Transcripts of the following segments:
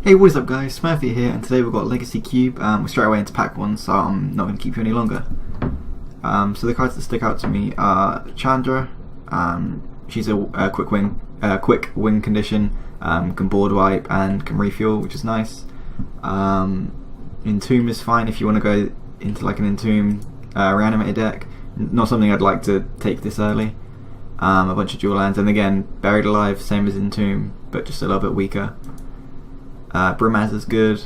Hey, what is up guys, Smurfy here, and today we've got Legacy Cube. We're straight away into pack 1, so I'm not going to keep you any longer. So the cards that stick out to me are Chandra. She's a quick win condition, can board wipe and can refuel, which is nice. Entomb is fine if you want to go into like an Entomb reanimated deck. Not something I'd like to take this early. A bunch of dual lands, and again, Buried Alive, same as Entomb, but just a little bit weaker. Brimaz is good.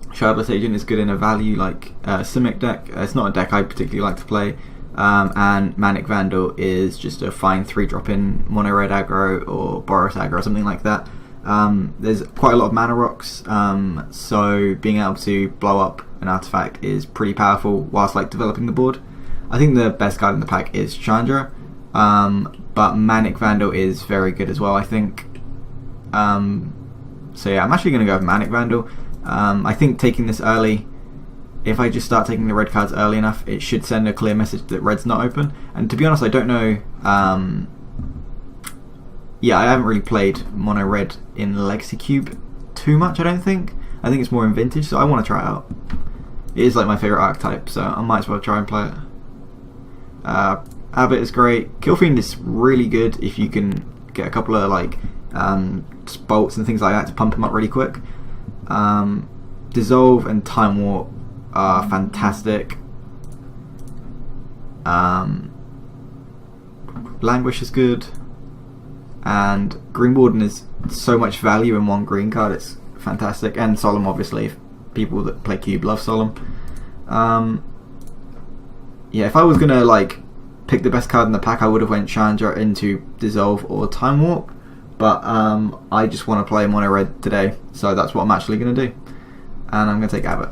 Shardless Agent is good in a value like Simic deck. It's not a deck I particularly like to play. And Manic Vandal is just a fine 3-drop in mono red aggro or Boros aggro or something like that. There's quite a lot of mana rocks, so being able to blow up an artifact is pretty powerful whilst like developing the board. I think the best card in the pack is Chandra, but Manic Vandal is very good as well, I think. So yeah, I'm actually going to go with Manic Vandal. I think taking this early, if I just start taking the red cards early enough, it should send a clear message that red's not open. And to be honest, I don't know. Yeah, I haven't really played mono red in Legacy Cube too much, I don't think. I think it's more in Vintage, so I want to try it out. It is like my favourite archetype, so I might as well try and play it. Abbott is great. Killfiend is really good if you can get a couple of like bolts and things like that to pump him up really quick. Dissolve and Time Warp are fantastic. Languish is good, and Green Warden is so much value in one green card. It's fantastic, and Solemn, obviously. If people that play Cube love Solemn. Yeah, if I was gonna like pick the best card in the pack, I would have went Chandra into Dissolve or Time Warp. But I just want to play mono red today, so that's what I'm actually going to do. And I'm going to take Abbott.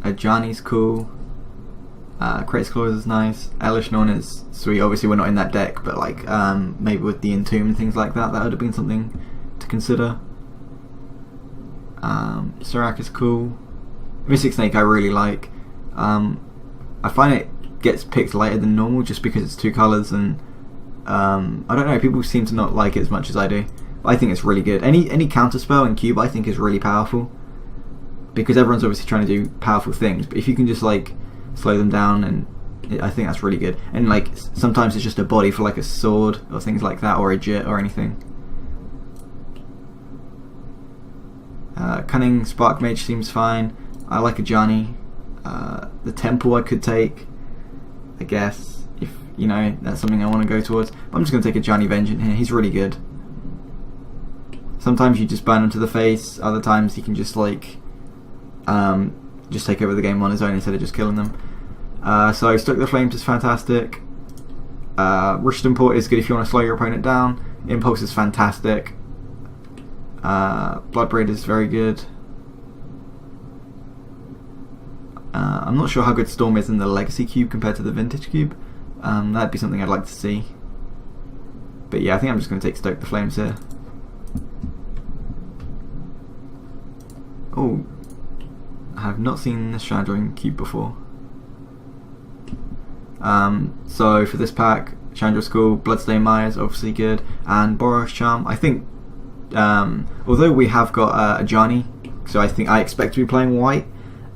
Ajani's cool. Kratos Clause is nice. Elish Norn is sweet. Obviously we're not in that deck, but like maybe with the Entomb and things like that, that would have been something to consider. Serac is cool. Mystic Snake I really like. I find it gets picked later than normal just because it's 2 colours, and I don't know, people seem to not like it as much as I do. But I think it's really good. Any counterspell in Cube I think is really powerful, because everyone's obviously trying to do powerful things, but if you can just like slow them down, and I think that's really good. And like sometimes it's just a body for like a sword or things like that, or a jit or anything. Cunning Spark Mage seems fine. I like Ajani. The Temple I could take, I guess, if you know that's something I want to go towards. But I'm just going to take a Johnny Vengeance here. He's really good. Sometimes you just burn him to the face. Other times he can just like just take over the game on his own instead of just killing them. So Stoke the Flames is fantastic. Rishton Port is good if you want to slow your opponent down. Impulse is fantastic. Bloodbraid is very good. I'm not sure how good Storm is in the Legacy Cube compared to the Vintage Cube. That'd be something I'd like to see. But yeah, I think I'm just going to take Stoke the Flames here. Oh, I have not seen this Chandra in Cube before. So for this pack, Chandra's cool, Bloodstained Myers obviously good, and Boros Charm. I think, although we have got Ajani, so I expect to be playing white.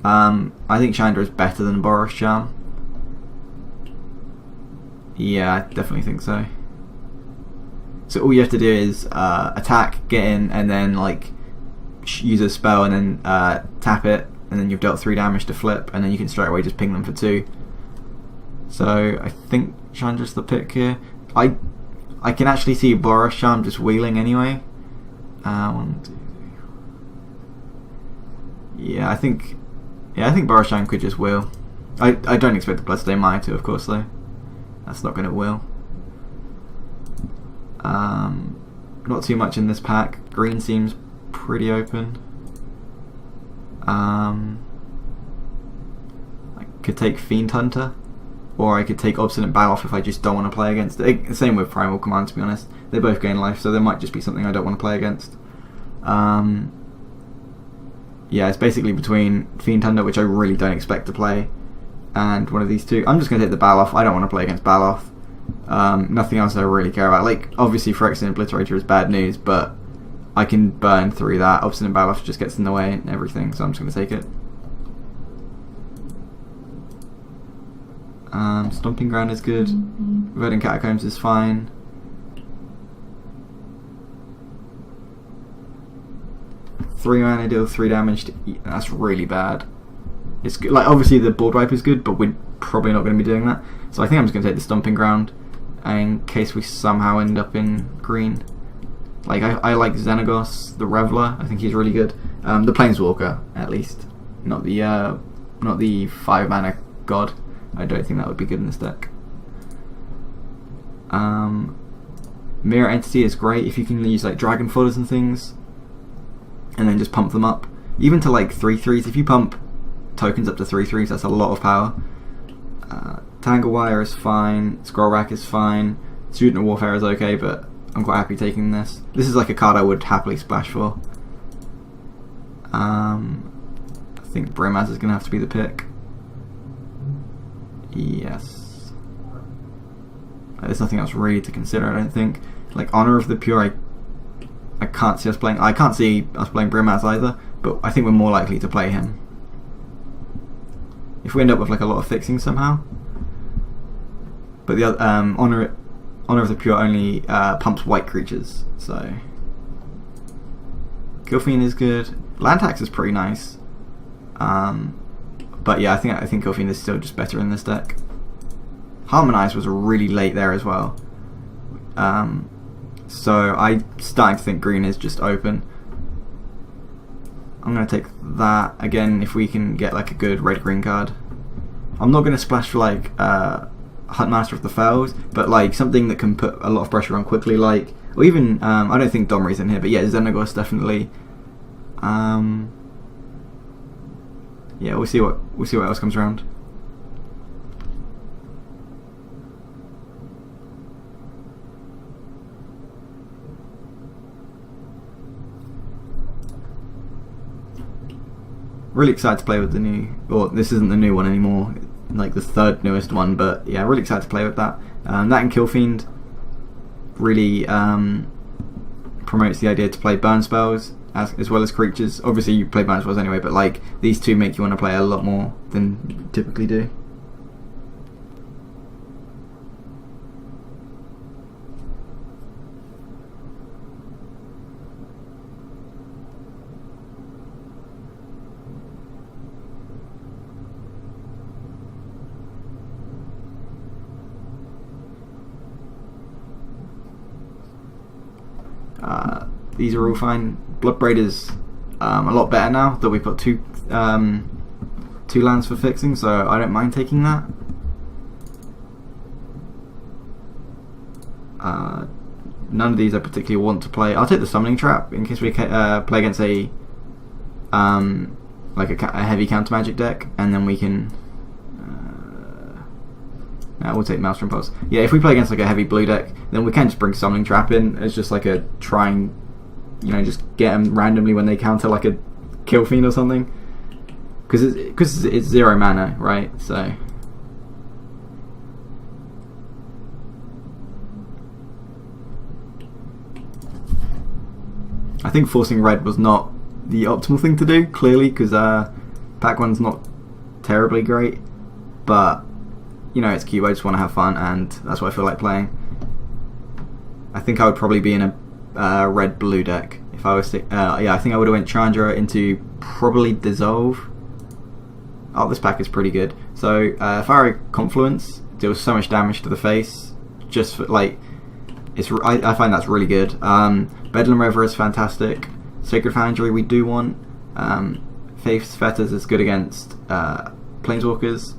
I think Chandra is better than Boros Charm. Yeah, I definitely think so. So all you have to do is attack, get in, and then like use a spell, and then tap it, and then you've dealt 3 damage to flip, and then you can straight away just ping them for 2. So I think Chandra's the pick here. I can actually see Boros Charm just wheeling anyway. 1, 2, 3. Yeah, I think Boros Charm could just wheel. I don't expect the Bloodstained Mire to, of course, though. That's not going to wheel. Not too much in this pack. Green seems pretty open. I could take Fiend Hunter, or I could take Obstinate Baloth if I just don't want to play against it. Same with Primal Command, to be honest. They both gain life, so there might just be something I don't want to play against. Yeah, it's basically between Fiend Hunter, which I really don't expect to play, and one of these two. I'm just going to take the Baloth. I don't want to play against Baloth. Nothing else I really care about. Like, obviously Phyrexian Obliterator is bad news, but I can burn through that. Obstinate Baloth just gets in the way and everything, so I'm just going to take it. Stomping Ground is good. Verdant Catacombs is fine. Three mana, deal 3 damage. That's really bad. It's good. Like, obviously the Board Wipe is good, but we're probably not going to be doing that. So I think I'm just going to take the Stomping Ground in case we somehow end up in green. Like, I like Xenagos, the Reveler. I think he's really good. The Planeswalker, at least, not the 5 mana god. I don't think that would be good in this deck. Mirror Entity is great if you can use like Dragon Fodders and things, and then just pump them up, even to like 3/3s. If you pump tokens up to 3/3s, that's a lot of power. Tangle Wire is fine. Scroll Rack is fine. Student of Warfare is okay, but I'm quite happy taking this. This is like a card I would happily splash for. I think Brimaz is going to have to be the pick. Yes. There's nothing else really to consider, I don't think. Like Honor of the Pure, I can't see us playing. I can't see us playing Brimaz either, but I think we're more likely to play him if we end up with like a lot of fixing somehow. But the other, Honor of the Pure only pumps white creatures, so Killfiend is good. Land Tax is pretty nice. But yeah, I think Killfiend is still just better in this deck. Harmonize was really late there as well. So I'm starting to think green is just open. I'm going to take that. Again, if we can get like a good red-green card. I'm not going to splash for like Huntmaster of the Fells, but like something that can put a lot of pressure on quickly, like, or even, I don't think Domri's in here, but yeah, Xenagos definitely. Yeah, we'll see what else comes around. Really excited to play with the new, or this isn't the new one anymore, like the third newest one, but yeah, really excited to play with that. That and Killfiend really promotes the idea to play burn spells as well as creatures. Obviously you play burn spells anyway, but like these two make you want to play a lot more than you typically do. These are all fine. Bloodbraid is a lot better now that we've got two lands for fixing, so I don't mind taking that. None of these I particularly want to play. I'll take the Summoning Trap in case we play against a heavy counter magic deck, and then we can. We'll take Maelstrom Pulse. Yeah, if we play against like a heavy blue deck, then we can just bring Summoning Trap in. It's just like a trying, just get them randomly when they counter like a Killfiend or something. Because it's 0 mana, right? So. I think forcing red was not the optimal thing to do, clearly, because pack one's not terribly great, but it's cute. I just want to have fun, and that's what I feel like playing. I think I would probably be in a red-blue deck if I was to. Yeah, I think I would have went Chandra into probably Dissolve. Oh, this pack is pretty good. So, Fiery Confluence deals so much damage to the face. Just for, like, I find that's really good. Bedlam Reverie is fantastic. Sacred Foundry we do want. Faith's Fetters is good against Planeswalkers.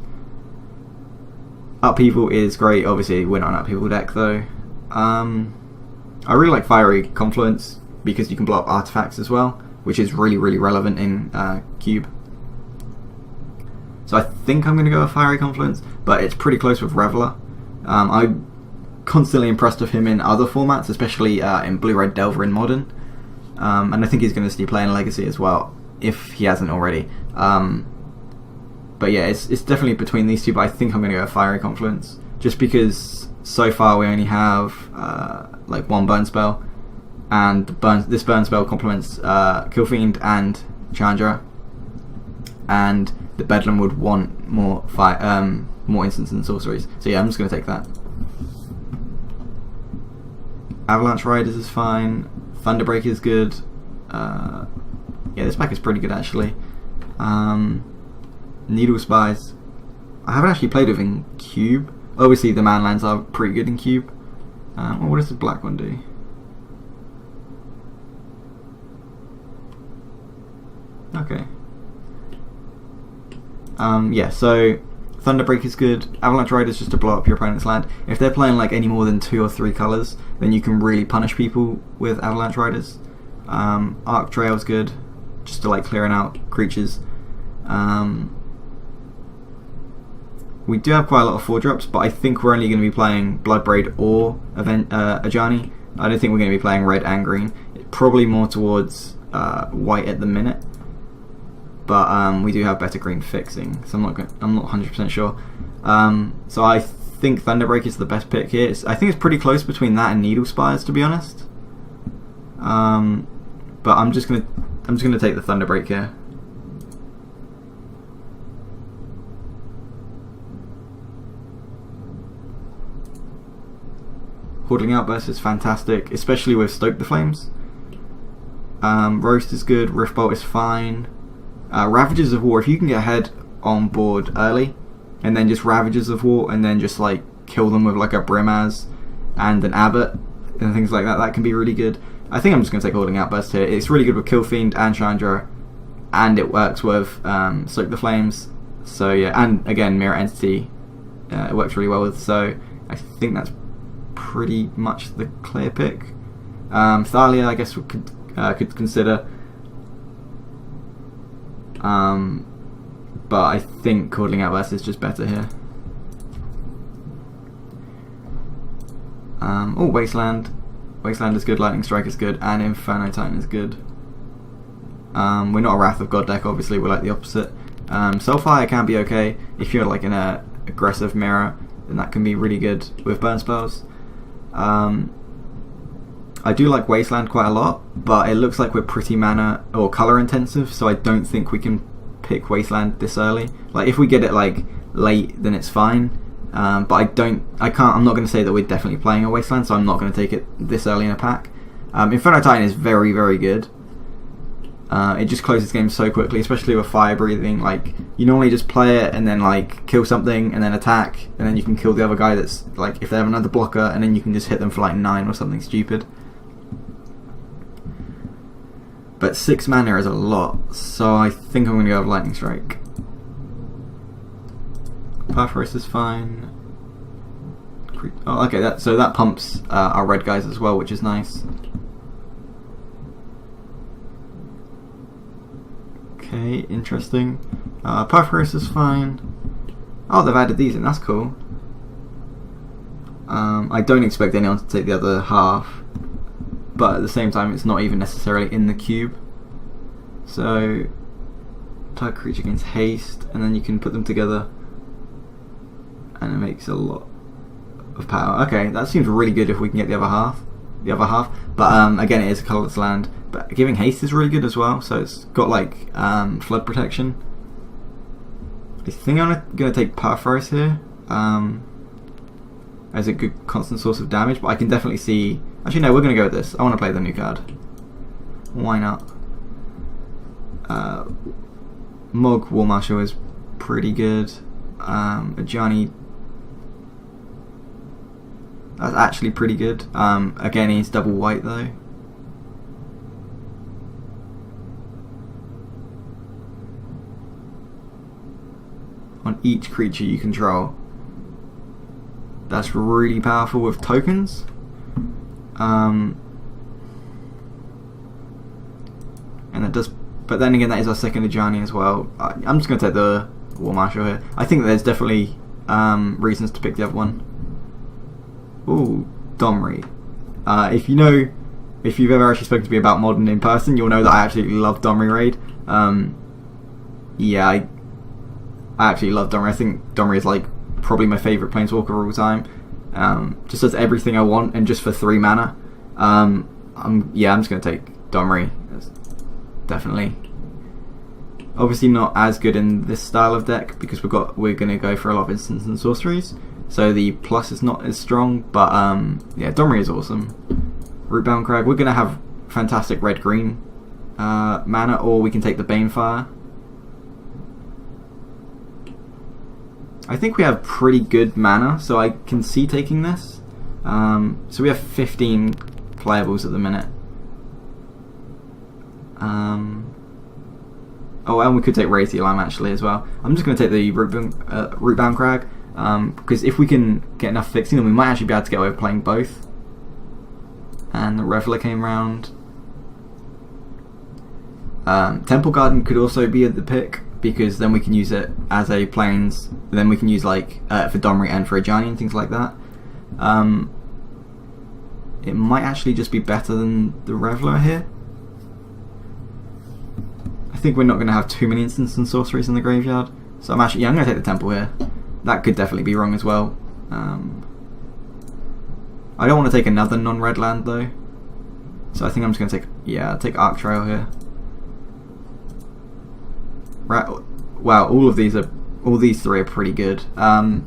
Upheaval is great. Obviously, we're not an Upheaval deck though. I really like Fiery Confluence because you can blow up artifacts as well, which is really, really relevant in Cube. So I think I'm going to go with Fiery Confluence, but it's pretty close with Reveler. I'm constantly impressed with him in other formats, especially in Blue-Red Delver in Modern. And I think he's going to see play in Legacy as well, if he hasn't already. But yeah, it's definitely between these two, but I think I'm going to go Fiery Confluence. Just because so far we only have like one burn spell, and this burn spell complements Killfiend and Chandra, and the Bedlam would want more instants and sorceries. So yeah, I'm just going to take that. Avalanche Riders is fine. Thunderbreak is good. Yeah, this pack is pretty good actually. Needle Spies, I haven't actually played with in Cube. Obviously the manlands are pretty good in Cube. Well, what does the black one do? Okay. Yeah, so Thunderbreak is good. Avalanche Rider is just to blow up your opponent's land. If they're playing like any more than 2 or 3 colours, then you can really punish people with Avalanche Riders. Arc Trail's good, just to like clearing out creatures. We do have quite a lot of 4-drops, but I think we're only going to be playing Bloodbraid or Ajani. I don't think we're going to be playing red and green. Probably more towards white at the minute. But we do have better green fixing, so I'm not 100% sure. So I think Thunderbreak is the best pick here. I think it's pretty close between that and Needle Spires, to be honest. But I'm just gonna take the Thunderbreak here. Hoarding Outburst is fantastic, especially with Stoke the Flames. Roast is good. Riftbolt is fine. Ravages of War, if you can get ahead on board early, and then just Ravages of War, and then just like kill them with like a Brimaz and an Abbot and things like that, that can be really good. I think I'm just going to take Hoarding Outburst here. It's really good with Killfiend and Chandra, and it works with Stoke the Flames. So yeah, and again Mirror Entity, it works really well with. So I think that's pretty much the clear pick. Thalia, I guess we could consider. But I think Hoarding Outburst is just better here. Oh, Wasteland. Wasteland is good, Lightning Strike is good, and Inferno Titan is good. We're not a Wrath of God deck, obviously, we're like the opposite. Soulfire can be okay. If you're like in a aggressive mirror, then that can be really good with burn spells. I do like Wasteland quite a lot, but it looks like we're pretty mana or color intensive, so I don't think we can pick Wasteland this early. Like if we get it like late, then it's fine. But I'm not going to say that we're definitely playing a Wasteland, so I'm not going to take it this early in a pack. Inferno Titan is very, very good. It just closes games so quickly, especially with fire breathing. Like you normally just play it and then like kill something and then attack, and then you can kill the other guy that's like if they have another blocker, and then you can just hit them for like 9 or something stupid. But 6 mana is a lot, so I think I'm going to go with Lightning Strike. Perforos is fine. Oh, okay, so that pumps our red guys as well, which is nice. Okay, interesting. Perforos is fine. Oh, they've added these in, that's cool. I don't expect anyone to take the other half, but at the same time it's not even necessarily in the cube. So target creature gains haste, and then you can put them together and it makes a lot of power. Okay, that seems really good if we can get the other half. But again, it is a colourless land, but giving haste is really good as well, so it's got like flood protection. I think I'm going to take Perforos here as a good constant source of damage, but I can definitely see... Actually no, we're going to go with this. I want to play the new card. Why not? Mog War Marshal is pretty good. Ajani, that's actually pretty good. Again, he's double white though. On each creature you control. That's really powerful with tokens. And that does, but then again, that is our second Ajani as well. I'm just going to take the War Marshal here. I think there's definitely reasons to pick the other one. Ooh, Domri. If you've ever actually spoken to me about Modern in person, you'll know that I absolutely love Domri Raid. Yeah, I absolutely love Domri. I think Domri is like probably my favourite Planeswalker of all time. Just does everything I want, and just for 3 mana. I'm just going to take Domri. Definitely. Obviously not as good in this style of deck because we're going to go for a lot of instants and sorceries, so the plus is not as strong. But yeah, Domri is awesome. Rootbound Crag. We're going to have fantastic red-green mana, or we can take the Banefire. I think we have pretty good mana, so I can see taking this. So we have 15 playables at the minute. Oh, and we could take Raise the Alarm actually as well. I'm just going to take the Rootbound Crag, because if we can get enough fixing, then we might actually be able to get away with playing both. And the Reveler came round. Temple Garden could also be at the pick, because then we can use it as a plains. Then we can use like for Domri and for Ajani and things like that. It might actually just be better than the Reveler here. I think we're not going to have too many instants and sorceries in the graveyard, so I'm going to take the Temple here. That could definitely be wrong as well. I don't want to take another non-red land though, so I think I'm just going to take Arc Trail here. Right. Wow, all these 3 are pretty good. I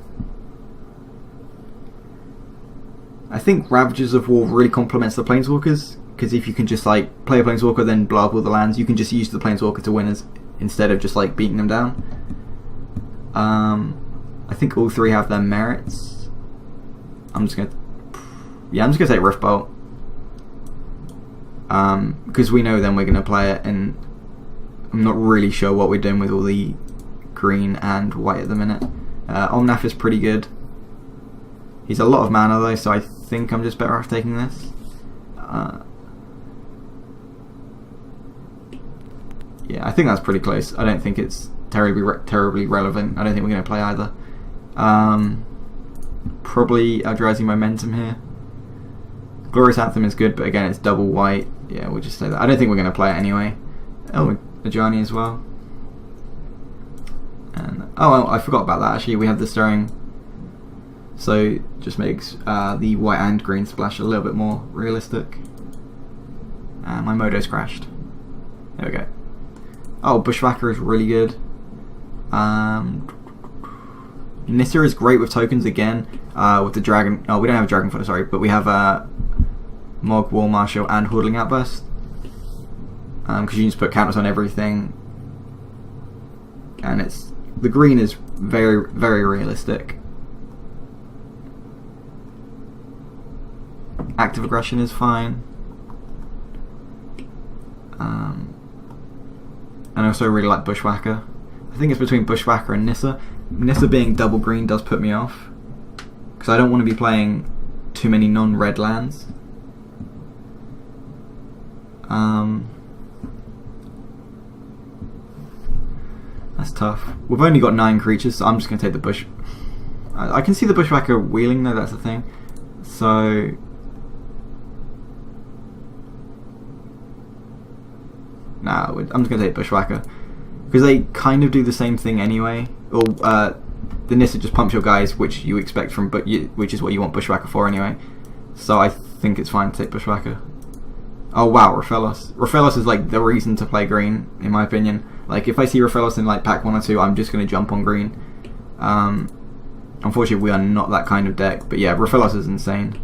think Ravagers of War really complements the Planeswalkers, because if you can just like play a Planeswalker then blow up all the lands, you can just use the Planeswalker to win instead of just like beating them down. I think all 3 have their merits. I'm just gonna take Riftbolt, because we know then we're gonna play it, and I'm not really sure what we're doing with all the green and white at the minute. Omnath is pretty good. He's a lot of mana though, so I think I'm just better off taking this. Yeah, I think that's pretty close. I don't think it's terribly relevant. I don't think we're going to play either. Probably Eldrazi Momentum here. Glorious Anthem is good, but again it's double white. Yeah, we'll just say that. I don't think we're going to play it anyway. Oh, Ajani as well. And I forgot about that actually. We have the Stirring, so just makes the white and green splash a little bit more realistic. And my Modo's crashed. There we go. Oh, Bushwhacker is really good. Nissa is great with tokens again. With the dragon. Oh, we don't have a Dragon Footer, sorry, but we have Mog, War Marshal, and Hordling Outburst. Because you can just put counters on everything, and the green is very, very realistic. Active Aggression is fine. And I also really like Bushwhacker. I think it's between Bushwhacker and Nissa. Nissa being double green does put me off, because I don't want to be playing too many non-red lands. That's tough. We've only got 9 creatures, so I'm just going to take the Bush. I can see the Bushwhacker wheeling though, that's the thing. So nah, I'm just going to take Bushwhacker, because they kind of do the same thing anyway. Or the Nissa just pumps your guys, which you expect from, which is what you want Bushwhacker for anyway. So I think it's fine to take Bushwhacker. Oh wow, Raphelos. Raphelos is like the reason to play green, in my opinion. Like if I see Raphelos in like pack 1 or 2, I'm just going to jump on green. Unfortunately, we are not that kind of deck, but yeah, Raphelos is insane.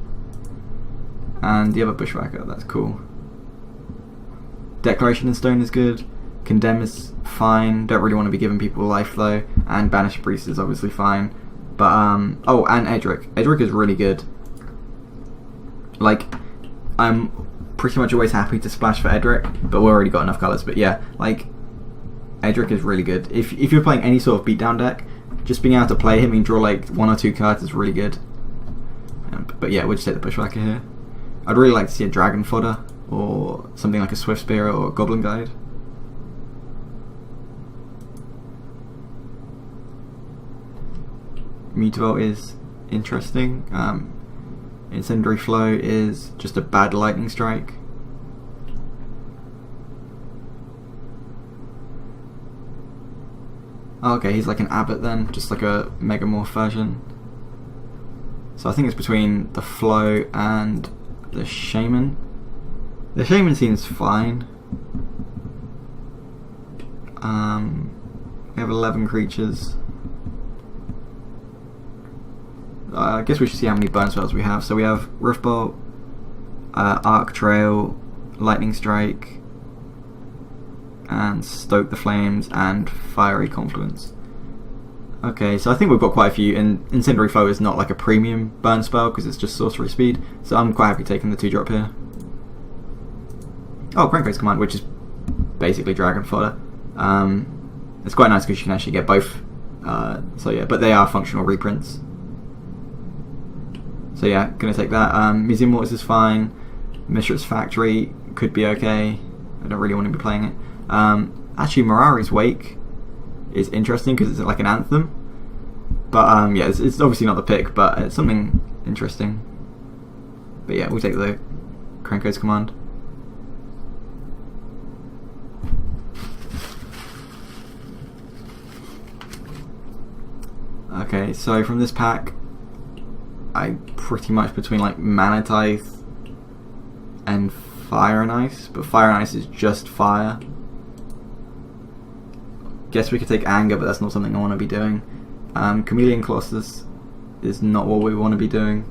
And the other Bushwhacker, that's cool. Declaration in Stone is good. Condemn is fine. Don't really want to be giving people life though. And Banish Priest is obviously fine. But oh, and Edric. Edric is really good. Like, I'm pretty much always happy to splash for Edric, but we've already got enough colours. But yeah, like, Edric is really good. If you're playing any sort of beatdown deck, just being able to play him and draw like 1 or 2 cards is really good. But yeah, we'll just take the Bushwhacker here. I'd really like to see a Dragon Fodder, or something like a Swift Spear or a Goblin Guide. Mutavault is interesting. Incendiary Flow is just a bad Lightning Strike. Oh, okay, he's like an Abbot then, just like a Megamorph version. So I think it's between the Flow and the Shaman. The Shaman seems fine. We have 11 creatures. I guess we should see how many burn spells we have. So we have Riftbolt, Arc Trail, Lightning Strike, and Stoke the Flames, and Fiery Confluence. Okay, so I think we've got quite a few, and Incendiary Foe is not like a premium burn spell because it's just sorcery speed, so I'm quite happy taking the 2-drop here. Oh, Krenko's Command, which is basically Dragon Fodder. It's quite nice because you can actually get both, so yeah, but they are functional reprints. So yeah, gonna take that. Museum Waters is fine. Mishra's Factory could be okay. I don't really want to be playing it. Actually, Mirari's Wake is interesting because it's like an anthem. But yeah, it's obviously not the pick, but it's something interesting. But yeah, we'll take the Krenko's Command. Okay, so from this pack, I pretty much between like Mana Tithe and Fire and Ice, but Fire and Ice is just fire. Guess we could take Anger, but that's not something I want to be doing. Chameleon Colossus is not what we want to be doing.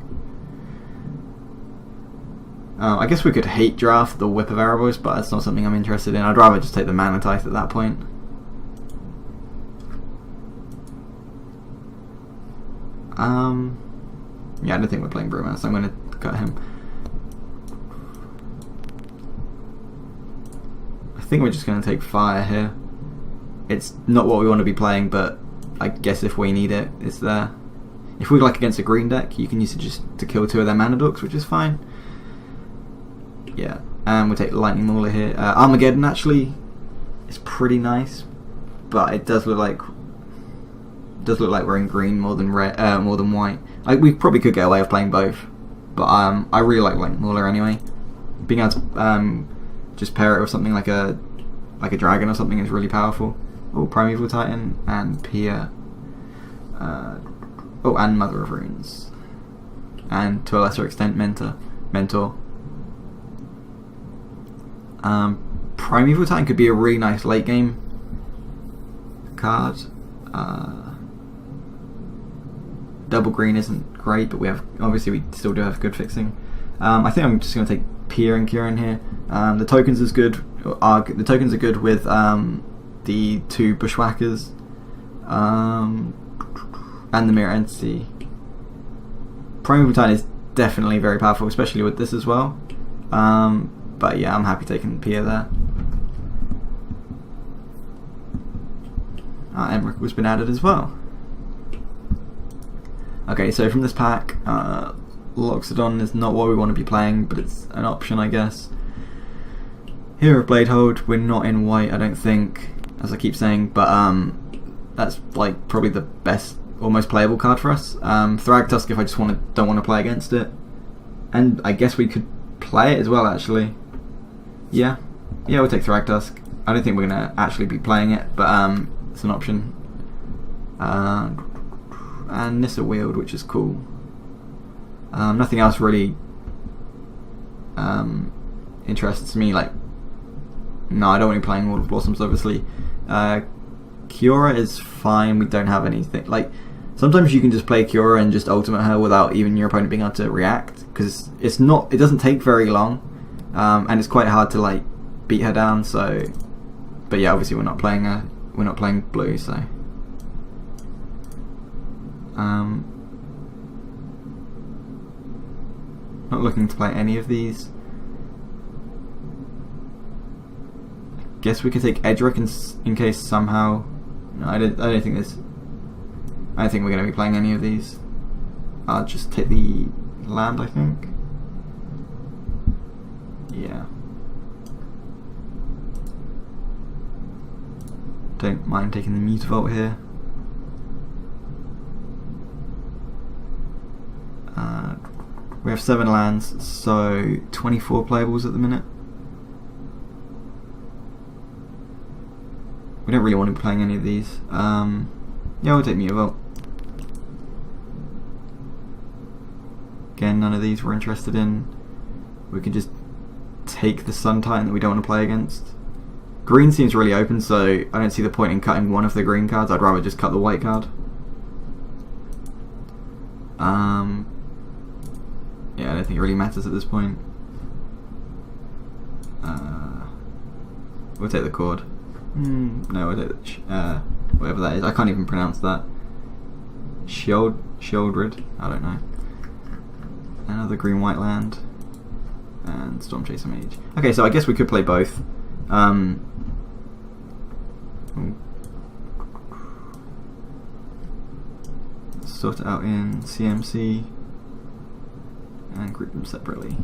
I guess we could hate draft the Whip of Erebos, but that's not something I'm interested in. I'd rather just take the Mana Tithe at that point. Yeah, I don't think we're playing Brewmaster, so I'm going to cut him. I think we're just going to take Fire here. It's not what we want to be playing, but I guess if we need it, it's there. If we're like against a green deck, you can use it just to kill 2 of their mana dorks, which is fine. Yeah, and we'll take Lightning Mauler here. Armageddon actually is pretty nice, but it does look like we're in green more than red, more than white. We probably could get away with playing both, but I really like Lightning Mauler anyway. Being able to just pair it with something like a dragon or something is really powerful. Oh, Primeval Titan and Pia. Oh, and Mother of Runes, and to a lesser extent Mentor. Primeval Titan could be a really nice late game card. Double green isn't great, but we still do have good fixing. I think I'm just going to take Pia and Kieran here. The tokens is good. The tokens are good with the 2 Bushwhackers and the Mirror Entity. Primeval Titan is definitely very powerful, especially with this as well. But yeah, I'm happy taking Pia there. Emmerich has been added as well. Okay, so from this pack, Loxodon is not what we want to be playing, but it's an option, I guess. Hero of Bladehold, we're not in white, I don't think, as I keep saying, but that's like probably the best or most playable card for us. Thragtusk if I just don't want to play against it, and I guess we could play it as well. Actually, yeah, we'll take Thragtusk. I don't think we're gonna actually be playing it, but it's an option. And Nissa Wield, which is cool. Nothing else really interests me. Like, no, I don't want to be playing World of Blossoms, obviously. Kiora is fine. We don't have anything. Like, sometimes you can just play Kiora and just ultimate her without even your opponent being able to react, because it doesn't take very long, and it's quite hard to like beat her down. So, but yeah, obviously we're not playing blue, so. Not looking to play any of these. I guess we could take Edric in case somehow. No, I don't think we're going to be playing any of these. I'll just take the land, I think. Yeah. Don't mind taking the Mutavault here. We have 7 lands, so 24 playables at the minute. We don't really want to be playing any of these. Yeah, we'll take Mutavault. none of these we're interested in. We can just take the Sun Titan that we don't want to play against. Green seems really open, so I don't see the point in cutting one of the green cards. I'd rather just cut the white card. Yeah, I don't think it really matters at this point. We'll take the cord. No, we'll take the whatever that is. I can't even pronounce that. Shieldred? I don't know. Another green-white land. And Storm Chaser Mage. Okay, so I guess we could play both. Let's sort it out in CMC and group them separately.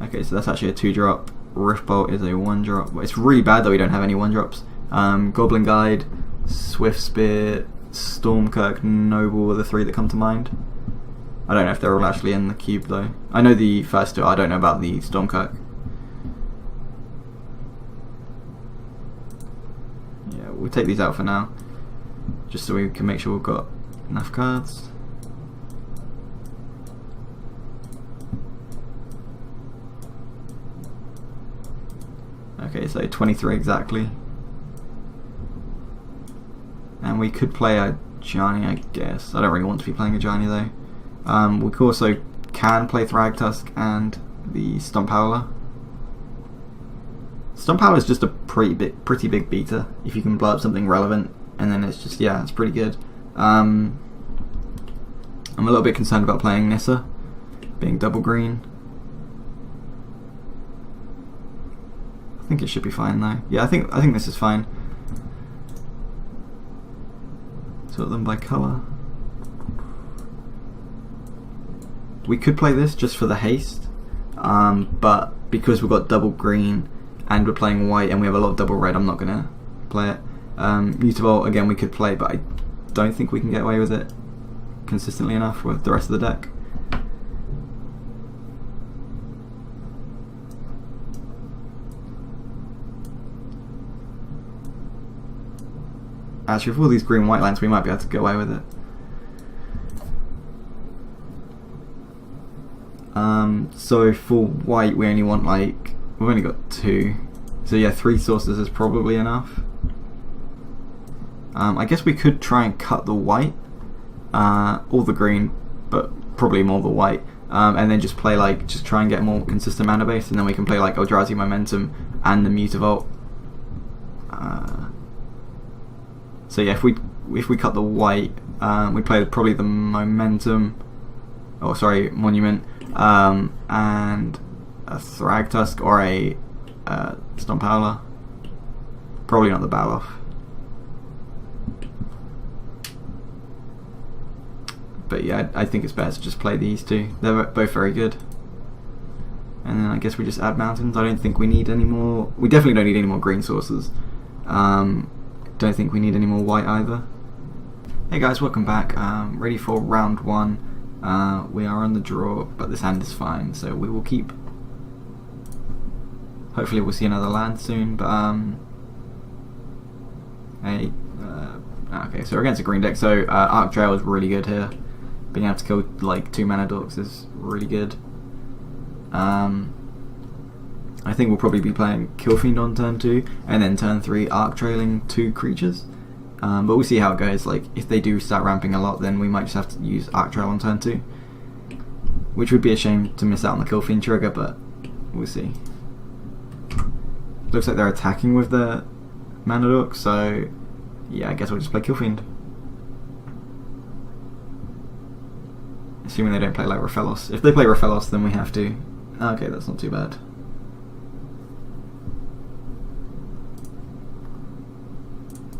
Okay, so that's actually a 2-drop. Riftbolt is a 1-drop. Well, it's really bad that we don't have any 1-drops. Goblin Guide, Swift Spear, Stormkirk, Noble are the 3 that come to mind. I don't know if they're all actually in the cube though. I know the first 2, I don't know about the Stormkirk. Yeah, we'll take these out for now, just so we can make sure we've got enough cards. Okay, so 23 exactly. And we could play a Gianni, I guess. I don't really want to be playing a Gianni though. We also can play Thragtusk and the Stomphowler. Stomphowler is just a pretty big beater if you can blow up something relevant, and then it's just, yeah, it's pretty good. I'm a little bit concerned about playing Nissa, being double green. I think it should be fine though. Yeah, I think this is fine. Sort them by colour. We could play this just for the haste, but because we've got double green and we're playing white and we have a lot of double red, I'm not gonna play it. Mutavault again we could play, but I don't think we can get away with it consistently enough with the rest of the deck. Actually, with all these green-white lands, we might be able to get away with it. So for white, we only want we've only got 2. So yeah, 3 sources is probably enough. I guess we could try and cut the white, or the green, but probably more the white. And then just play just try and get more consistent mana base, and then we can play Eldrazi Momentum and the Mutavault. So yeah, if we cut the white, we play probably the Momentum, Monument, and a Thragtusk or a Stomphowler. Probably not the Baloth. But yeah, I think it's better to just play these 2. They're both very good. And then I guess we just add mountains. I don't think we need any more. We definitely don't need any more green sources. Don't think we need any more white either. Hey guys, welcome back. Ready for round 1. We are on the draw, but this hand is fine, so we will keep. Hopefully we'll see another land soon, but okay, so we're against a green deck, so Arc Trail is really good here. Being able to kill 2 mana dorks is really good. I think we'll probably be playing Killfiend on turn 2, and then turn 3 Arc Trailing 2 creatures. But we'll see how it goes. If they do start ramping a lot, then we might just have to use Arc Trail on turn 2. Which would be a shame to miss out on the Killfiend trigger, but we'll see. Looks like they're attacking with their mana dork, so yeah, I guess we'll just play Killfiend. Assuming they don't play Raphelos. If they play Raphelos, then we have to. Okay, that's not too bad.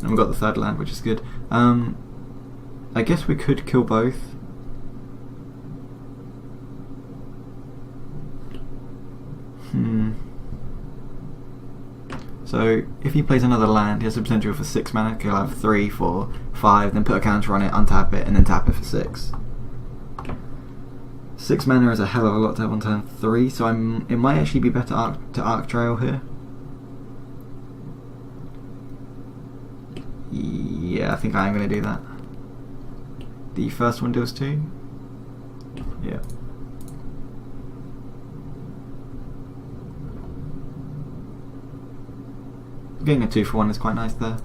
And we've got the 3rd land, which is good. I guess we could kill both. So if he plays another land, he has the potential for 6 mana. He'll have 3, 4, 5, then put a counter on it, untap it, and then tap it for 6. 6 mana is a hell of a lot to have on turn 3, so it might actually be better to Arc Trail here. Yeah, I think I am going to do that. The first one deals 2. Yeah. getting a 2-for-1 is quite nice there.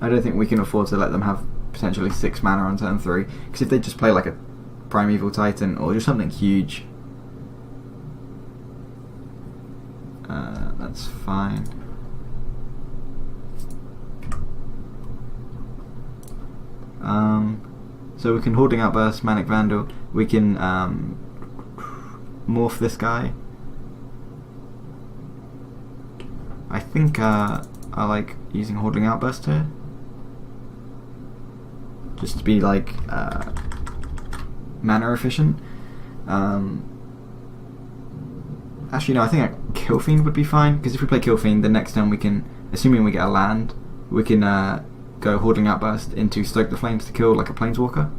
I don't think we can afford to let them have potentially 6 mana on turn 3, because if they just play like a Primeval Titan or just something huge, that's fine. So we can Hoarding Outburst, Manic Vandal, we can morph this guy. I think I like using Hoarding Outburst here, just to be like mana efficient. Actually no, I think Kill Fiend would be fine, because if we play Kill Fiend, the next turn we can, assuming we get a land, we can go Hoarding Outburst into Stoke the Flames to kill like a Planeswalker.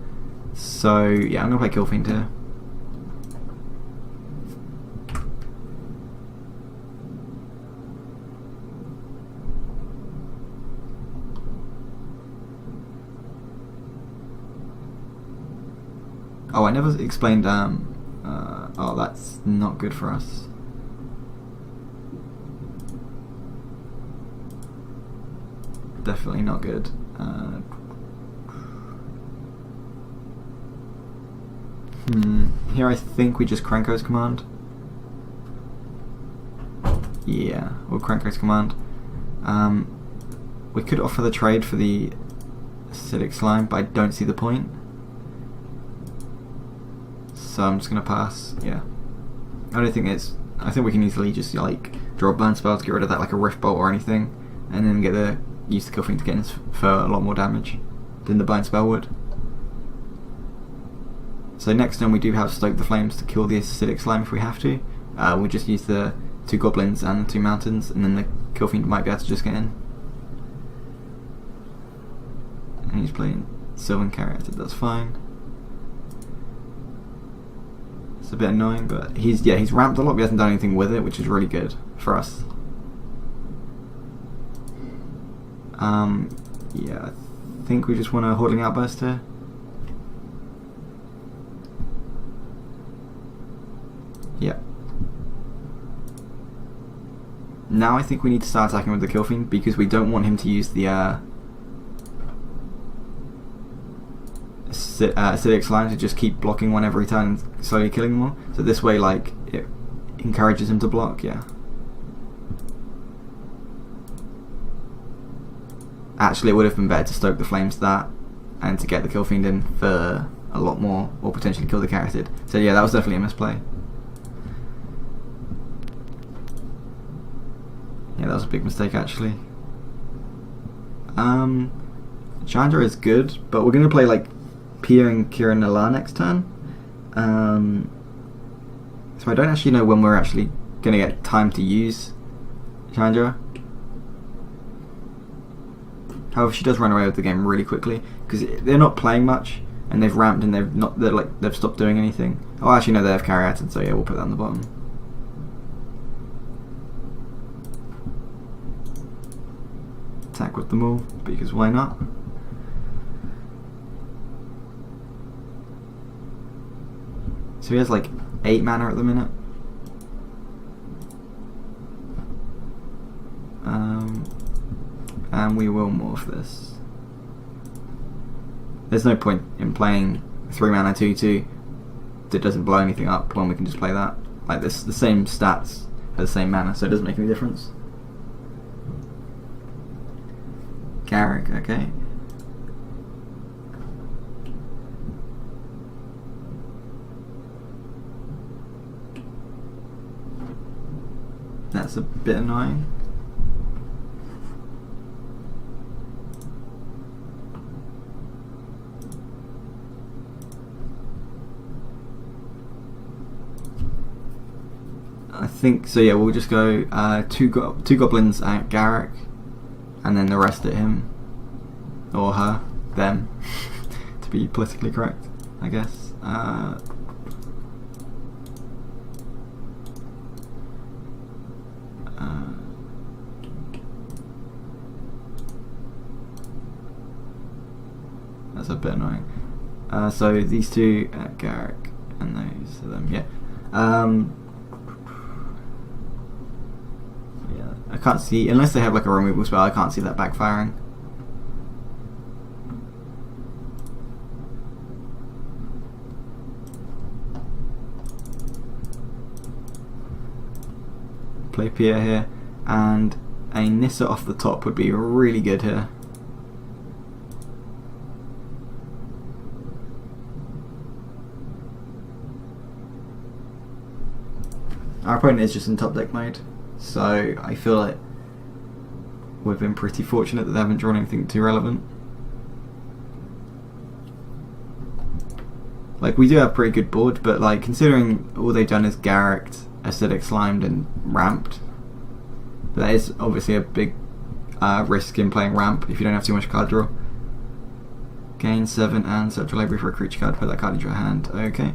So yeah, I'm going to play Kill Fiend here. Oh, I never explained, oh, that's not good for us. Definitely not good. Here I think we just Krenko's Command. Yeah, we'll Krenko's Command. We could offer the trade for the Acidic Slime, but I don't see the point. So I'm just gonna pass. Yeah, I don't think it's. I think we can easily just like draw a burn spell to get rid of that, like a Rift Bolt or anything, and then use the Kill Fiend to get in for a lot more damage than the burn spell would. So next turn we do have Stoke the Flames to kill the Acidic Slime if we have to. We'll just use the 2 goblins and the 2 mountains, and then the Kill Fiend might be able to just get in. And he's playing Sylvan Caryatid, that's fine. It's a bit annoying, but he's ramped a lot, but he hasn't done anything with it, which is really good for us. Yeah, I think we just want a Hoarding Outburst here. Yeah. Now I think we need to start attacking with the Kill Fiend, because we don't want him to use the Acidic Slime to just keep blocking one every turn and slowly killing them all. So this way, like, it encourages him to block, yeah. Actually, it would have been better to Stoke the Flames that, and to get the Kill Fiend in for a lot more, or potentially kill the Caryatid. So yeah, that was definitely a misplay. Yeah, that was a big mistake actually. Chandra is good, but we're going to play like Pia and Kira Nala next turn. So I don't actually know when we're actually going to get time to use Chandra. However, she does run away with the game really quickly, because they're not playing much, and they've ramped and they've stopped doing anything. Oh, actually no, they have Caryatid, so yeah, we'll put that on the bottom. Attack with them all, because why not? So he has like 8 mana at the minute. And we will morph this. There's no point in playing 3 mana 2/2 that doesn't blow anything up when we can just play that. Like this, the same stats for the same mana, so it doesn't make any difference. Garrick, okay. That's a bit annoying. I think so. Yeah, we'll just go two goblins at Garrick, and then the rest at him or her, them, to be politically correct, I guess. That's a bit annoying. So these 2 at Garrick, and those are them. Yeah. I can't see, unless they have like a removal spell, I can't see that backfiring. Play Pierre here, and a Nissa off the top would be really good here. Our opponent is just in top deck mode, so I feel like we've been pretty fortunate that they haven't drawn anything too relevant. Like, we do have a pretty good board, but like, considering all they've done is Garricked, Acidic Slimed and Ramped, that is obviously a big risk in playing Ramp if you don't have too much card draw. Gain 7 and search your library for a creature card, put that card into your hand. Okay.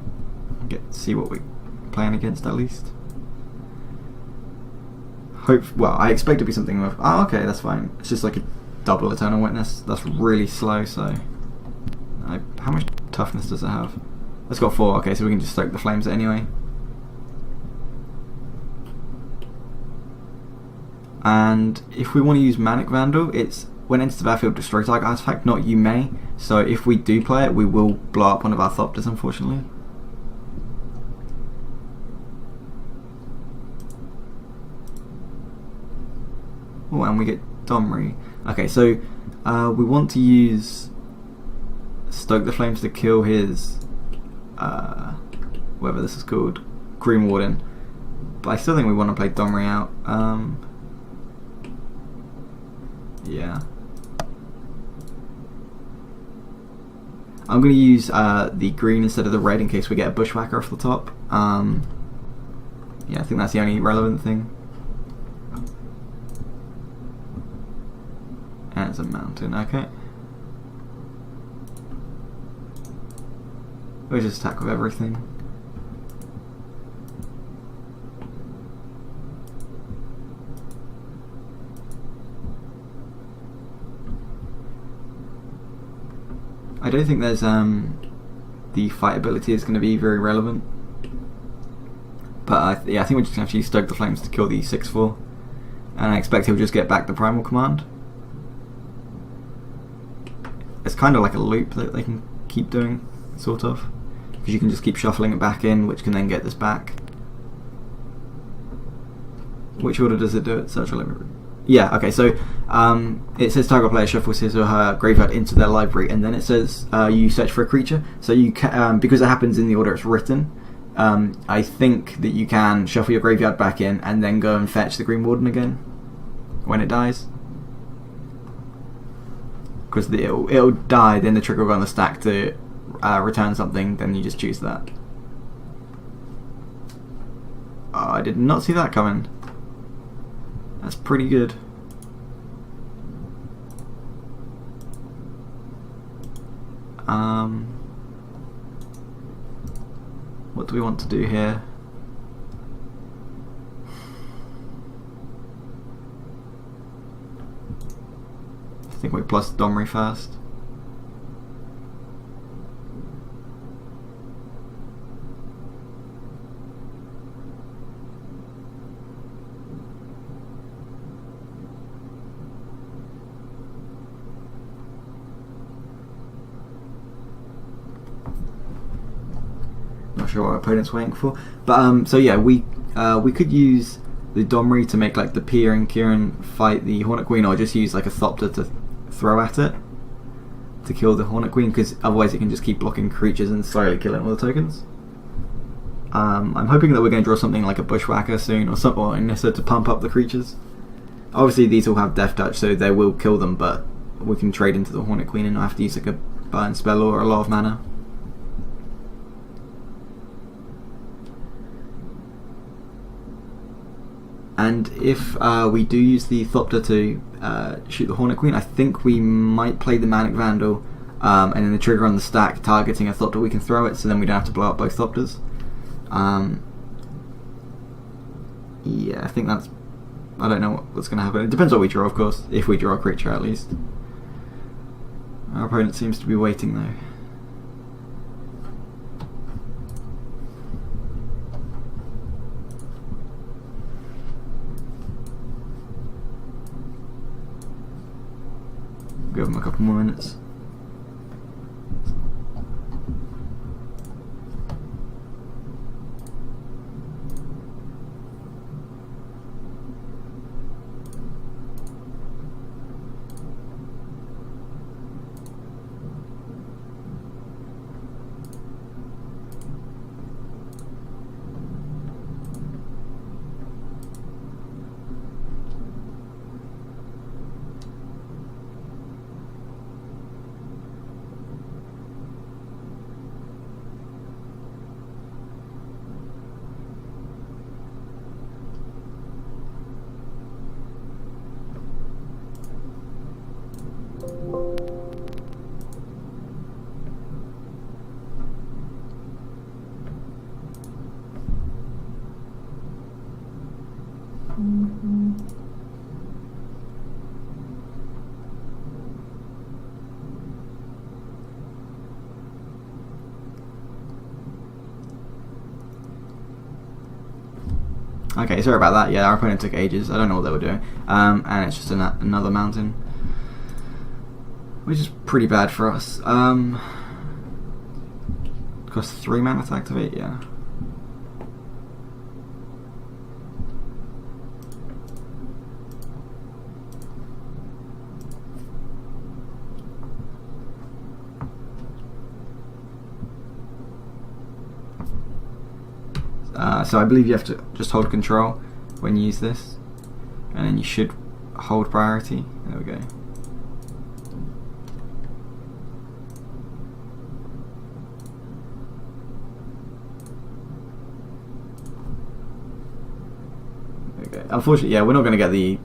See what we're playing against at least. Well, I expect it to be something with... Oh, okay, that's fine. It's just like a double Eternal Witness. That's really slow, so... how much toughness does it have? It's got 4, okay, so we can just stoke the flames anyway. And if we want to use Manic Vandal, it's when it enters the battlefield, destroy target artifact, not you may. So if we do play it, we will blow up one of our Thopters, unfortunately. Oh, and we get Domri. Okay, so we want to use Stoke the Flames to kill his, whatever this is called, Green Warden. But I still think we want to play Domri out. Yeah. I'm going to use the green instead of the red in case we get a Bushwhacker off the top. Yeah, I think that's the only relevant thing. And it's a mountain, okay. We'll just attack with everything. I don't think there's the fight ability is going to be very relevant, but yeah, I think we're just going to actually stoke the flames to kill the 6/4, and I expect he'll just get back the primal command. It's kind of like a loop that they can keep doing, sort of, because you can just keep shuffling it back in, which can then get this back. Which order does it do it? Search your library. Yeah, okay, so it says target player shuffles his or her graveyard into their library, and then it says you search for a creature. So you can, because it happens in the order it's written, I think that you can shuffle your graveyard back in and then go and fetch the Green Warden again when it dies. Because it'll die, then the trigger will go on the stack to return something, then you just choose that. Oh, I did not see that coming. That's pretty good. What do we want to do here? I think we plus Domri first. Not sure what our opponent's waiting for, but so yeah, we could use the Domri to make like the Pier and Kieran fight the Hornet Queen, or just use like a Thopter to throw at it to kill the Hornet Queen, because otherwise it can just keep blocking creatures and slowly killing all the tokens. I'm hoping that we're going to draw something like a Bushwhacker soon, or something, or Nissa to pump up the creatures. Obviously these all have Death Touch, so they will kill them, but we can trade into the Hornet Queen and not have to use like a burn spell or a lot of mana. And if we do use the Thopter to shoot the Hornet Queen, I think we might play the Manic Vandal, and then the trigger on the stack targeting a Thopter, we can throw it, so then we don't have to blow up both Thopters. Yeah, I think that's... I don't know what's going to happen. It depends what we draw, of course, if we draw a creature at least. Our opponent seems to be waiting though. Give them a couple more minutes. Okay, sorry about that. Yeah, our opponent took ages. I don't know what they were doing. And it's just another mountain, which is pretty bad for us. Costs 3 mana to activate, yeah. So I believe you have to just hold control when you use this, and then you should hold priority. There we go. Okay. Unfortunately, yeah, we're not going to get the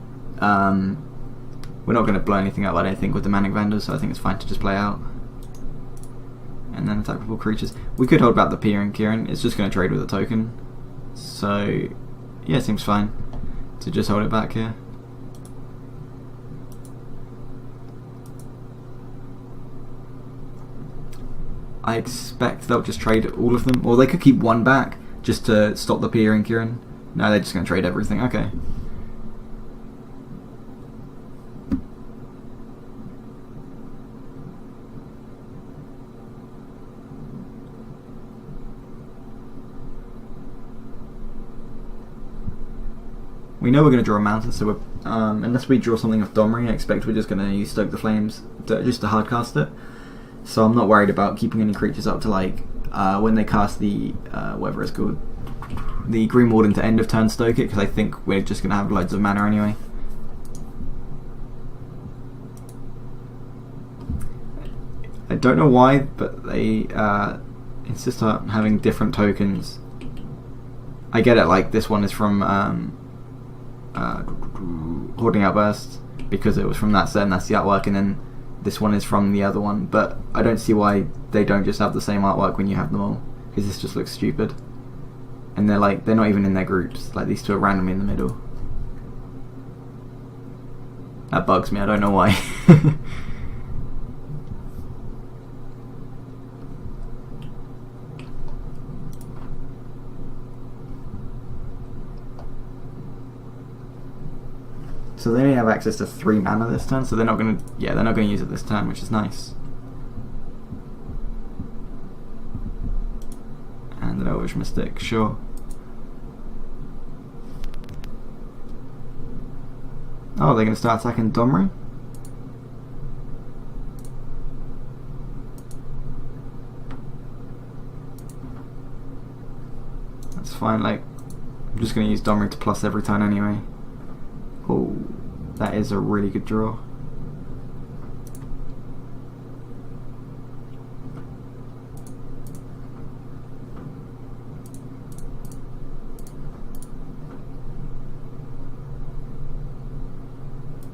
we're not going to blow anything up, I don't think, with the Manic Vandals, so I think it's fine to just play out. And then attackable creatures. We could hold back the Pia and Kieran, it's just going to trade with a token. So, yeah, it seems fine to just hold it back here. I expect they'll just trade all of them, or they could keep one back just to stop the Pia and Kieran. No, they're just going to trade everything, okay. We know we're going to draw a mountain, so we're, unless we draw something off Domri, I expect we're just going to use Stoke the Flames just to hardcast it. So I'm not worried about keeping any creatures up to, like, when they cast the, whatever it's called, the Green Warden to end of turn stoke it, because I think we're just going to have loads of mana anyway. I don't know why, but they insist on having different tokens. I get it, like, this one is from Hoarding Outburst because it was from that set and that's the artwork, and then this one is from the other one, but I don't see why they don't just have the same artwork when you have them all, because this just looks stupid. And they're not even in their groups, like these two are randomly in the middle. That bugs me, I don't know why. So they only have access to 3 mana this turn, so they're not gonna use it this turn, which is nice. And an Elvish Mystic, sure. Oh, they're gonna start attacking Domri? That's fine, like, I'm just gonna use Domri to plus every turn anyway. Oh, that is a really good draw.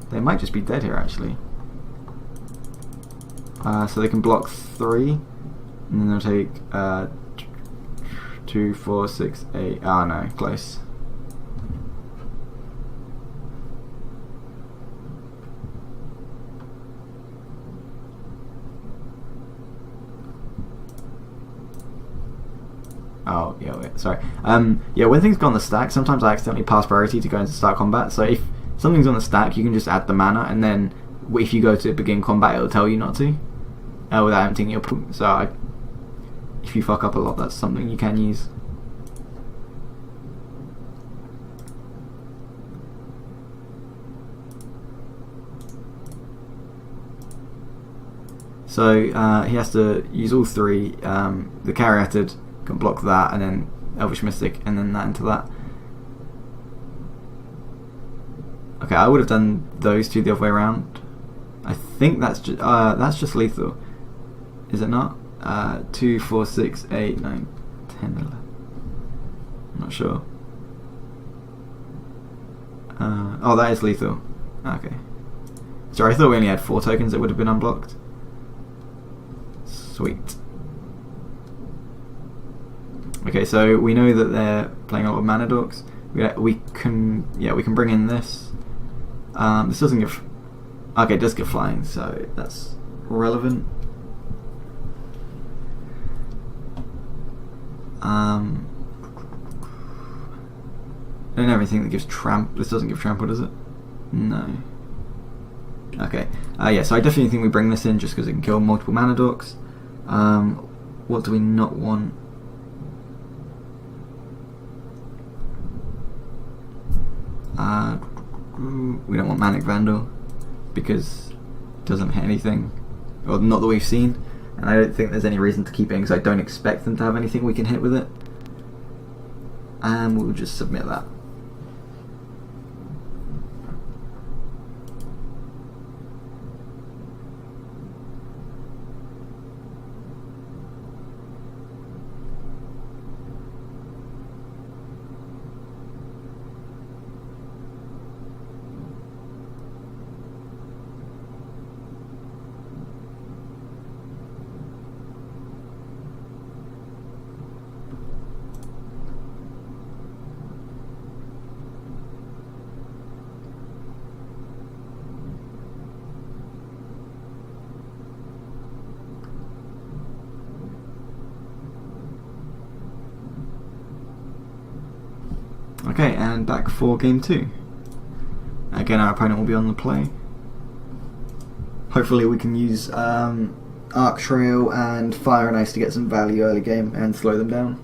They might just be dead here, actually. So they can block 3, and then they'll take 2, 4, 6, 8. Ah, no, close. Oh, yeah, wait, sorry. Yeah, when things go on the stack, sometimes I accidentally pass priority to go into start combat, so if something's on the stack, you can just add the mana, and then if you go to begin combat, it'll tell you not to, without emptying your pool. So if you fuck up a lot, that's something you can use. So he has to use all three. The Caryatid can block that, and then Elvish Mystic, and then that into that. Okay, I would have done those two the other way around. I think that's just lethal, is it not? 2, 4, 6, 8, 9, 10, 11. I'm not sure. Oh, that is lethal. Okay. Sorry, I thought we only had 4 tokens that would have been unblocked. Sweet. Okay, so we know that they're playing a lot of mana dorks. We can bring in this. This doesn't give. Okay, it does give flying, so that's relevant. I don't have anything that gives tramp. This doesn't give trample, does it? No. Okay. Yeah, so I definitely think we bring this in just because it can kill multiple mana dorks. What do we not want? We don't want Manic Vandal because it doesn't hit anything, or not that we've seen, and I don't think there's any reason to keep it because I don't expect them to have anything we can hit with it. And we'll just submit that. Okay, and back for game 2. Again, our opponent will be on the play. Hopefully we can use Arc Trail and Fire and Ice to get some value early game and slow them down.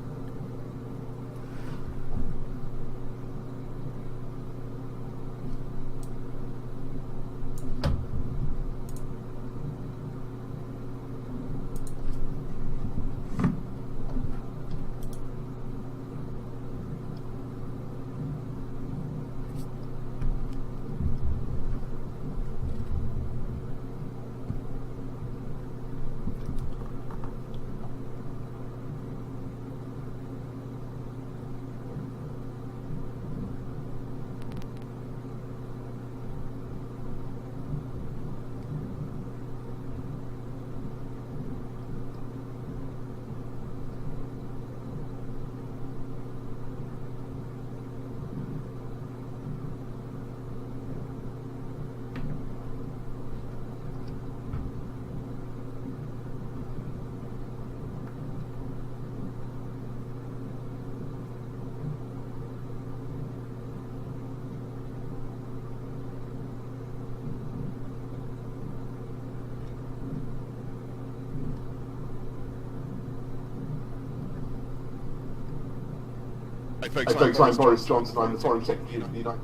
Folks, I'm Boris Johnson, I'm the Foreign Secretary of the United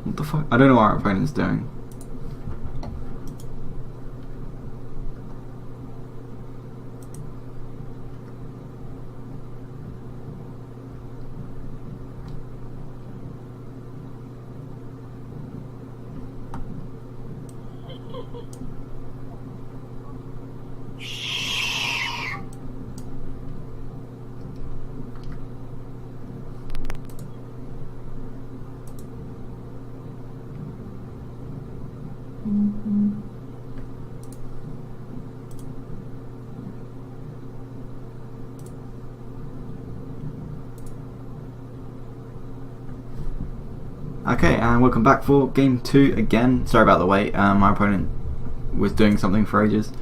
What the fuck? I don't know what our opponent's doing. Okay, and welcome back for game 2 again. Sorry about the wait. My opponent was doing something for ages.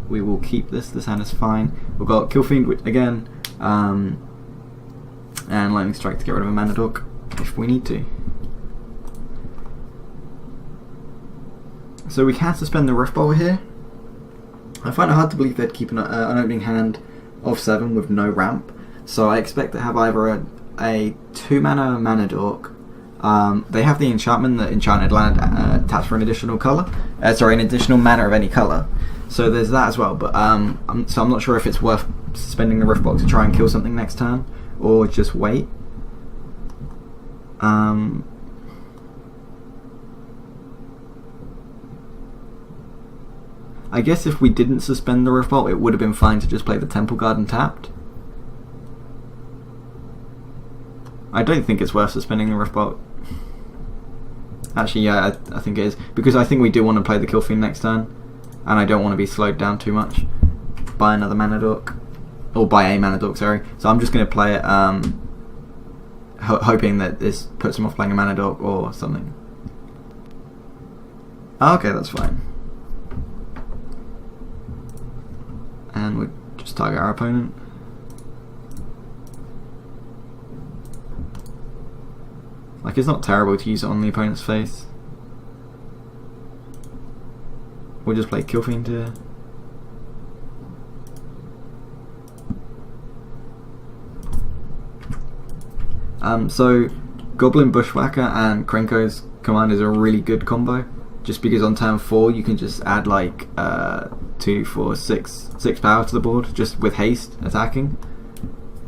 We will keep this. This hand is fine. We've got Kill Fiend again, and Lightning Strike to get rid of a mana dork if we need to. So we can suspend the Rift Bolt here. I find it hard to believe they'd keep an opening hand of 7 with no ramp. So I expect to have either a 2-mana mana dork. They have the enchantment that enchanted land taps for an additional color. An additional mana of any color. So there's that as well. But I'm not sure if it's worth suspending the Rift Bolt to try and kill something next turn, or just wait. I guess if we didn't suspend the Rift Bolt, it would have been fine to just play the Temple Garden tapped. I don't think it's worth suspending the Rift Bolt. Actually, yeah, I think it is. Because I think we do want to play the Kill Fiend next turn. And I don't want to be slowed down too much by another mana dork. Or by a mana dork, sorry. So I'm just going to play it hoping that this puts him off playing a mana dork or something. Okay, that's fine. And we just target our opponent. Like, it's not terrible to use it on the opponent's face. We'll just play Kill Fiend here. So Goblin Bushwhacker and Krenko's command is a really good combo. Just because on turn 4 you can just add like 2, 4, 6 power to the board just with haste attacking.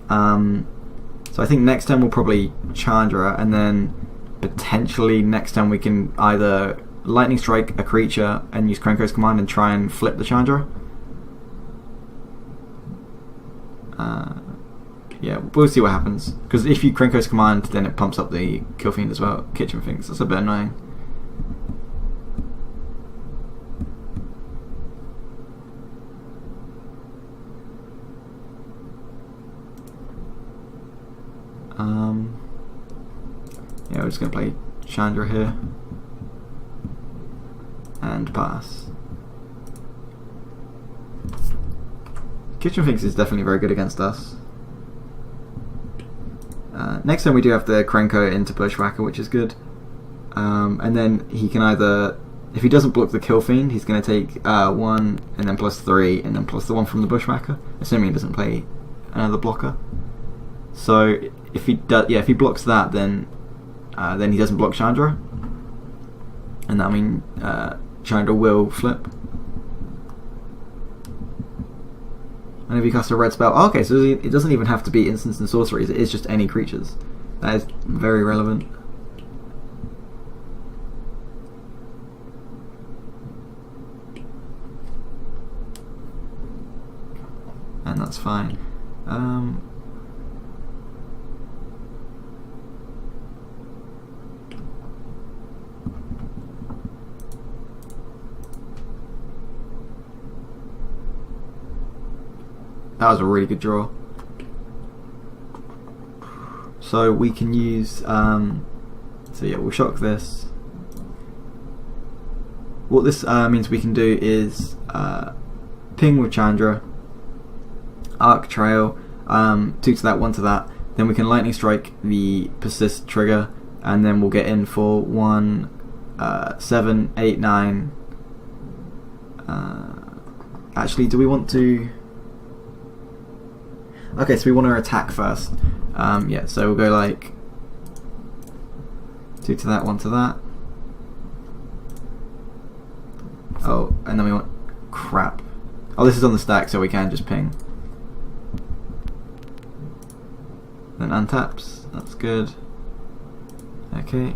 So I think next turn we'll probably Chandra, and then potentially next turn we can either Lightning Strike a creature and use Krenko's command and try and flip the Chandra. Yeah, we'll see what happens. Because if you Krenko's command, then it pumps up the Kill Fiend as well. Kitchen Finks, that's a bit annoying. Yeah, we're just going to play Chandra here. And pass. Kitchen Finks is definitely very good against us. Next time we do have the Krenko into Bushwhacker, which is good. And then he can either, if he doesn't block the Kill Fiend, he's going to take 1 and then +3 and then plus the 1 from the Bushwhacker, assuming he doesn't play another blocker. So if he if he blocks that, then he doesn't block Chandra, and that means Chandra will flip. And if he casts a red spell, okay, so it doesn't even have to be instants and sorceries, it is just any creatures. That is very relevant. And that's fine. That was a really good draw. So we can use, so yeah, we'll shock this. What this means we can do is ping with Chandra, Arc Trail, 2 to that, 1 to that. Then we can Lightning Strike the Persist trigger, and then we'll get in for 1, 7, 8, 9. Actually, do we want to? Okay, so we want to attack first. Yeah, so we'll go like 2 to that, 1 to that. Oh, and then we want crap. Oh, this is on the stack, so we can just ping. Then untaps. That's good. Okay.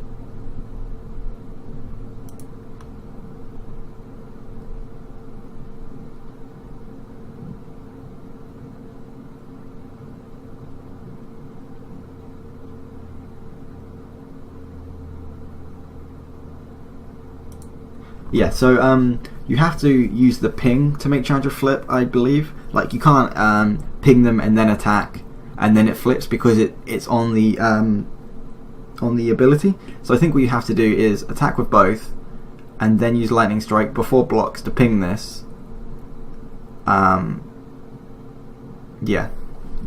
Yeah, so you have to use the ping to make Chandra flip, I believe. Like, you can't ping them and then attack and then it flips, because it's on the on the ability. So I think what you have to do is attack with both, and then use Lightning Strike before blocks to ping this. Yeah,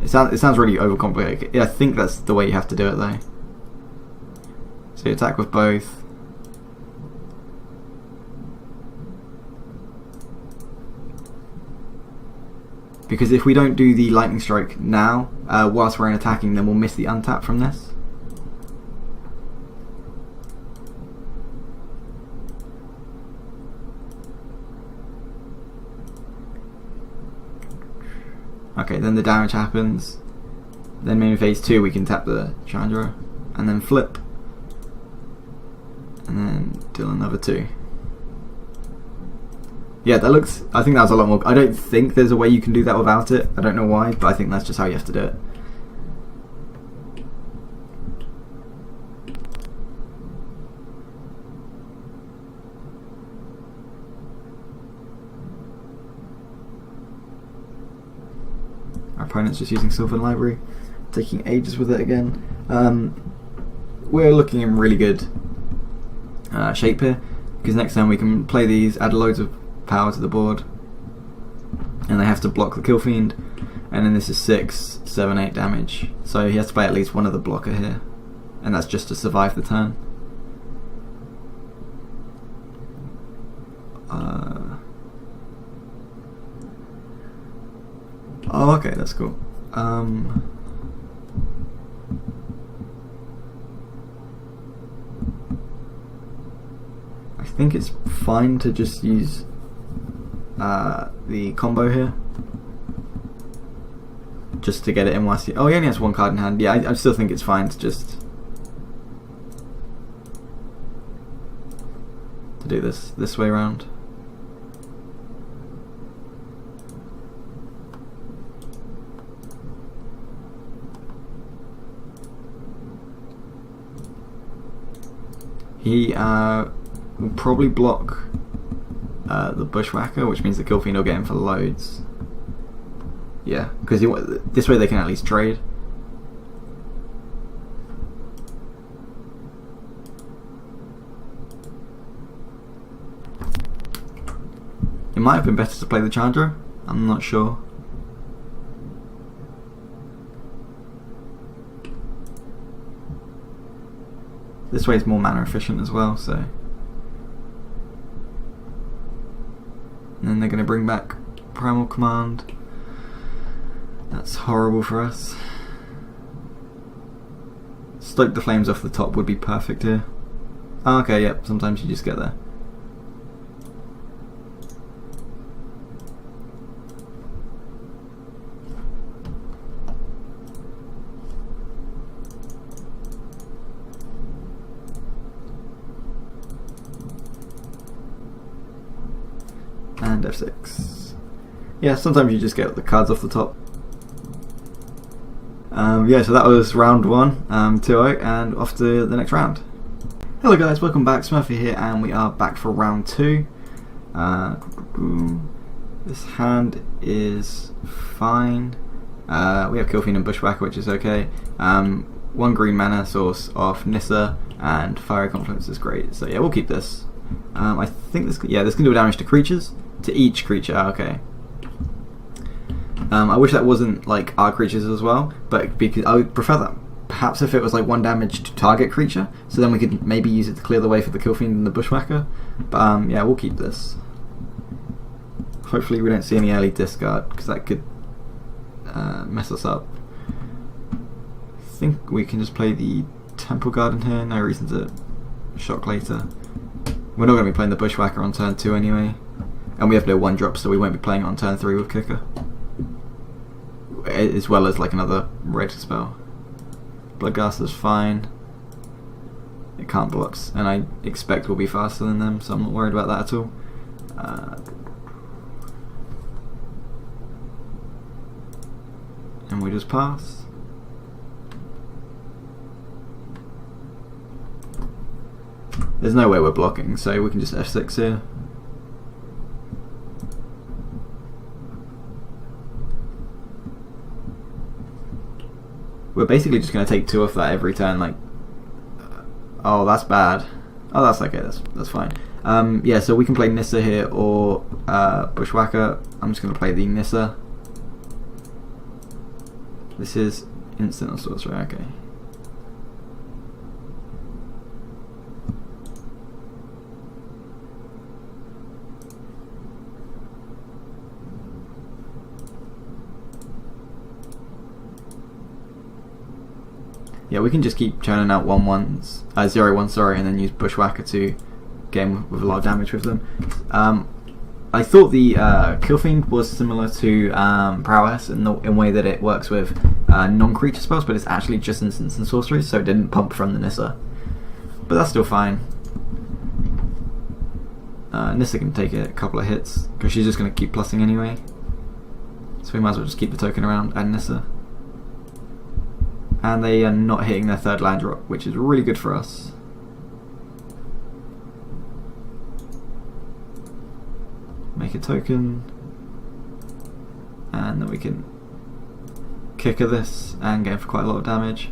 it sounds really overcomplicated. Yeah, I think that's the way you have to do it though. So you attack with both. Because if we don't do the Lightning Strike now, whilst we're in attacking, then we'll miss the untap from this. Okay, then the damage happens. Then maybe phase 2 we can tap the Chandra, and then flip, and then deal another 2. Yeah, that looks. I think that was a lot more. I don't think there's a way you can do that without it. I don't know why, but I think that's just how you have to do it. Our opponent's just using Sylvan Library, taking ages with it again. We're looking in really good shape here, because next time we can play these, add loads of power to the board, and they have to block the Kill Fiend, and then this is 6, 7, 8 damage. So he has to play at least one of the blocker here, and that's just to survive the turn. Oh, okay, that's cool. I think it's fine to just use the combo here, just to get it in whilst oh, he only has one card in hand. Yeah, I still think it's fine to just do this way around. He will probably block the Bushwhacker, which means the Kill Fiend will get him for loads. Yeah, because this way they can at least trade. It might have been better to play the Chandra, I'm not sure. This way is more mana efficient as well, so. And then they're going to bring back Primal Command. That's horrible for us. Stoke the Flames off the top would be perfect here. Oh, okay, yep, sometimes you just get there. And F6. Yeah, sometimes you just get the cards off the top. Yeah, so that was round 1, 2-0, and off to the next round. Hello guys, welcome back, Smurfy here, and we are back for round 2. This hand is fine. We have Kill Fiend and Bushwhacker, which is okay. 1 green mana source off Nissa, and Fiery Confluence is great, so yeah, we'll keep this. I think this can do damage to creatures. To each creature, okay. I wish that wasn't like our creatures as well, but because I would prefer that perhaps if it was like 1 damage to target creature, so then we could maybe use it to clear the way for the Kill Fiend and the Bushwhacker. But yeah, we'll keep this. Hopefully we don't see any early discard, because that could mess us up. I think we can just play the Temple Garden here, no reason to shock later. We're not going to be playing the Bushwhacker on turn 2 anyway. And we have no 1-drop, so we won't be playing it on turn 3 with Kicker. As well as like another red spell. Bloodgaster's fine. It can't blocks, and I expect we'll be faster than them, so I'm not worried about that at all. And we just pass. There's no way we're blocking, so we can just F6 here. We're basically just going to take 2 off that every turn, like, Oh, that's bad. Oh, that's okay. That's fine. Yeah, so we can play Nissa here or Bushwhacker. I'm just going to play the Nissa. This is instant or sorcery. Okay. Yeah, we can just keep churning out 0-1s, sorry, and then use Bushwhacker to game with a lot of damage with them. I thought the Kill Fiend was similar to Prowess in the way that it works with non-creature spells, but it's actually just instants and sorceries, so it didn't pump from the Nissa. But that's still fine. Nissa can take a couple of hits, because she's just going to keep plussing anyway. So we might as well just keep the token around and Nissa. And they are not hitting their third land drop, which is really good for us. Make a token, and then we can kicker this and get for quite a lot of damage.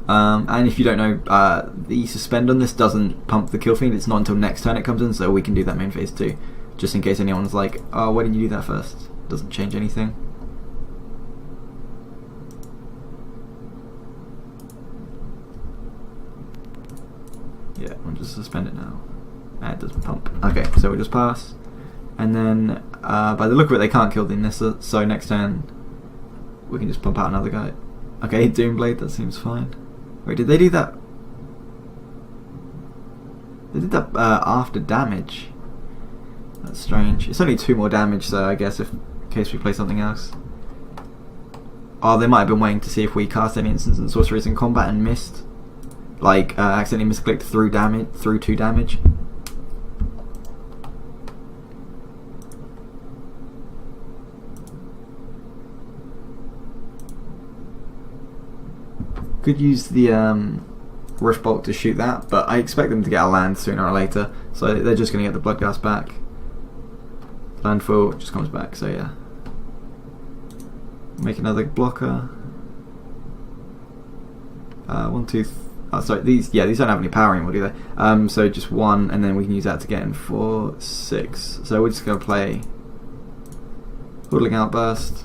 And if you don't know, the suspend on this doesn't pump the Kill Fiend. It's not until next turn it comes in, so we can do that main phase too. Just in case anyone's like, oh, why didn't you do that first? Doesn't change anything. Yeah, we'll just suspend it now. It doesn't pump. Okay, so we'll just pass. And then, by the look of it, they can't kill the Nissa, so next turn we can just pump out another guy. Okay, Doomblade, that seems fine. Wait, did they do that? They did that after damage. That's strange. It's only 2 more damage, so I guess in case we play something else. Oh, they might have been waiting to see if we cast any instants and sorceries in combat and missed. Like, accidentally misclicked through 2 damage. Could use the Rush Bolt to shoot that, but I expect them to get a land sooner or later, so they're just going to get the Bloodghast back. Landfall just comes back, so yeah. Make another blocker. 1, 2. Sorry, these don't have any power anymore, do they? So just 1, and then we can use that to get in for 6. So we're just going to play Hoodling Outburst.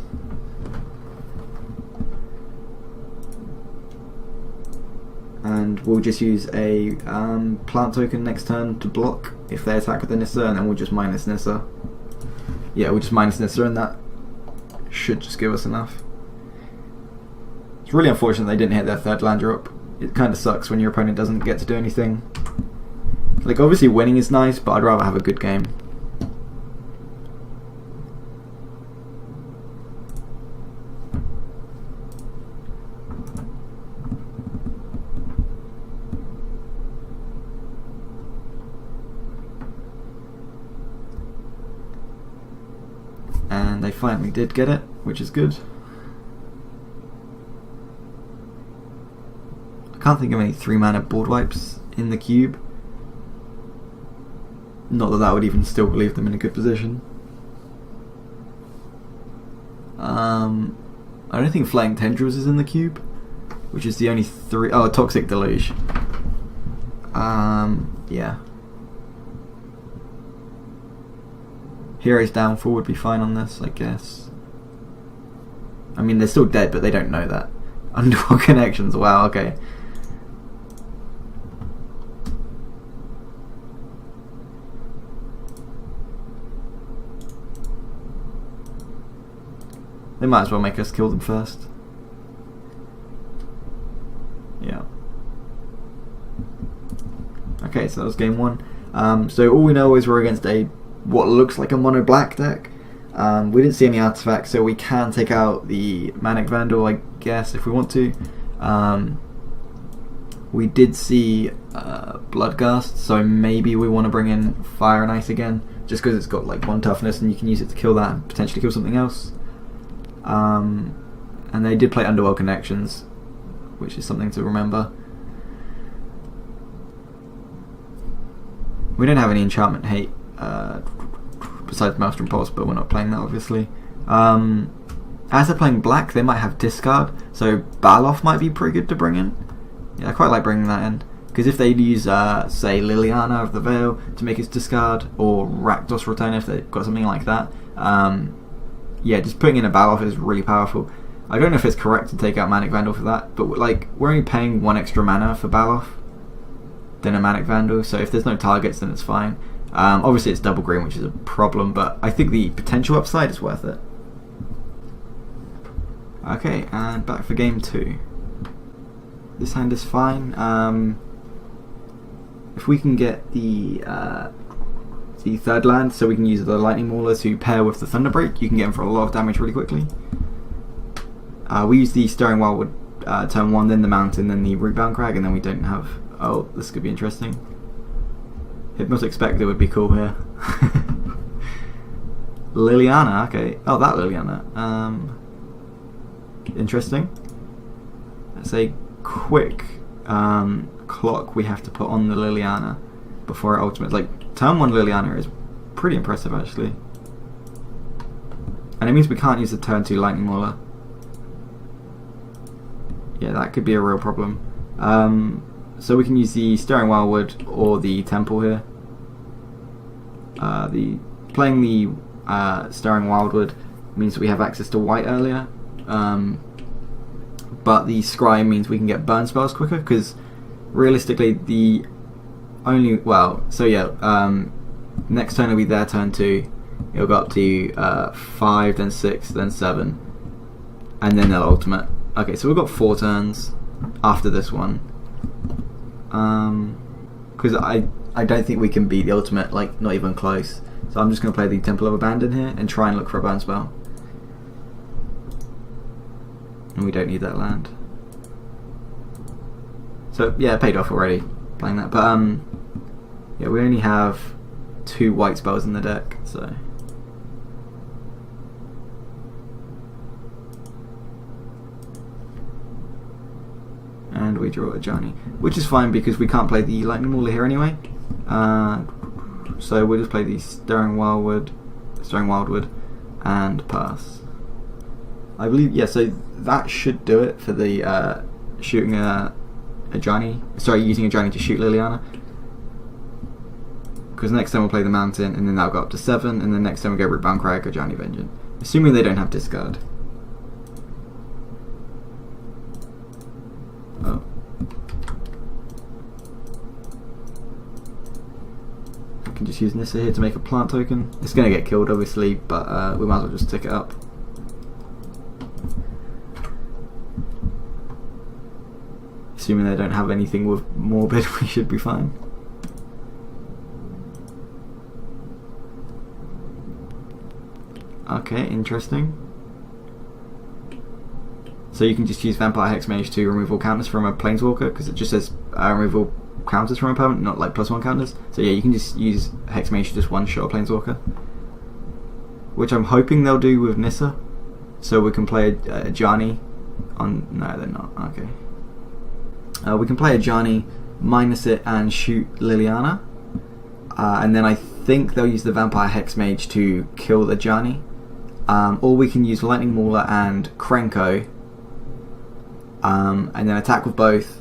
And we'll just use a plant token next turn to block if they attack with the Nissa, and then we'll just minus Nissa. Yeah, we'll just minus Nissa, and that should just give us enough. It's really unfortunate they didn't hit their third land drop. It kind of sucks when your opponent doesn't get to do anything. Like, obviously winning is nice, but I'd rather have a good game. And they finally did get it, which is good. I can't think of any 3-mana board wipes in the cube. Not that that would even still leave them in a good position. I don't think Flying Tendrils is in the cube, which is the only 3. Oh, Toxic Deluge. Yeah. Hero's Downfall would be fine on this, I guess. I mean, they're still dead, but they don't know that. Underworld Connections, wow, okay. They might as well make us kill them first. Yeah. Okay, so that was game 1. So all we know is we're against what looks like a mono black deck. We didn't see any artifacts, so we can take out the Manic Vandal, I guess, if we want to. We did see Bloodghast, so maybe we want to bring in Fire and Ice again, just because it's got like 1 toughness and you can use it to kill that and potentially kill something else. And they did play Underworld Connections, which is something to remember. We don't have any enchantment hate besides Maelstrom Pulse, but we're not playing that obviously. As they're playing black, they might have discard, so Baloth might be pretty good to bring in. Yeah, I quite like bringing that in. Because if they use, say, Liliana of the Veil to make its discard, or Rakdos Return if they've got something like that, yeah, just putting in a Baloth is really powerful. I don't know if it's correct to take out Manic Vandal for that, but like we're only paying 1 extra mana for Baloth than a Manic Vandal, so if there's no targets then it's fine. Obviously it's double green, which is a problem, but I think the potential upside is worth it. Okay, and back for game 2. This hand is fine. If we can get the third land, so we can use the Lightning Mauler to pair with the Thunderbreak, you can get him for a lot of damage really quickly. We use the Stirring Wildwood turn 1, then the Mountain, then the Rootbound Crag, and then we don't have... Oh, this could be interesting. Hypnotic Spectre would be cool here. Liliana, okay. Oh, that Liliana. Interesting. Let's say quick clock we have to put on the Liliana before it ultimate. Like, turn 1 Liliana is pretty impressive, actually. And it means we can't use the turn 2 Lightning Mauler. Yeah, that could be a real problem. So we can use the Stirring Wildwood or the Temple here. Playing the Stirring Wildwood means that we have access to white earlier. But the Scry means we can get burn spells quicker, because realistically the only... Well, so yeah, next turn will be their turn 2. It'll go up to 5, then 6, then 7. And then they'll ultimate. Okay, so we've got 4 turns after this one. Because I don't think we can beat the ultimate, like, not even close. So I'm just going to play the Temple of Abandon here and try and look for a burn spell. And we don't need that land. So yeah, it paid off already playing that. But yeah, we only have 2 white spells in the deck, so... And we draw a Johnny, which is fine because we can't play the Lightning Mauler here anyway. So we'll just play the Stirring Wildwood, and pass. I believe, yeah. So that should do it for the shooting a Johnny. Sorry, using a Johnny to shoot Liliana. Because next time we'll play the Mountain, and then that'll go up to 7, and then next time we go Rootbound Crag or Johnny Vengeance, assuming they don't have discard. Oh. I can just use Nissa here to make a plant token. It's going to get killed obviously, but we might as well just tick it up. Assuming they don't have anything with Morbid, we should be fine. Okay, interesting. So you can just use Vampire Hexmage to remove all counters from a Planeswalker, because it just says remove all counters from a permanent, not like +1 counters. So yeah, you can just use Hexmage to just one-shot a Planeswalker. Which I'm hoping they'll do with Nissa. So we can play a Johnny on... No, they're not. Okay. We can play a Johnny, minus it, and shoot Liliana. And then I think they'll use the Vampire Hexmage to kill the Johnny. Or we can use Lightning Mauler and Krenko. And then attack with both.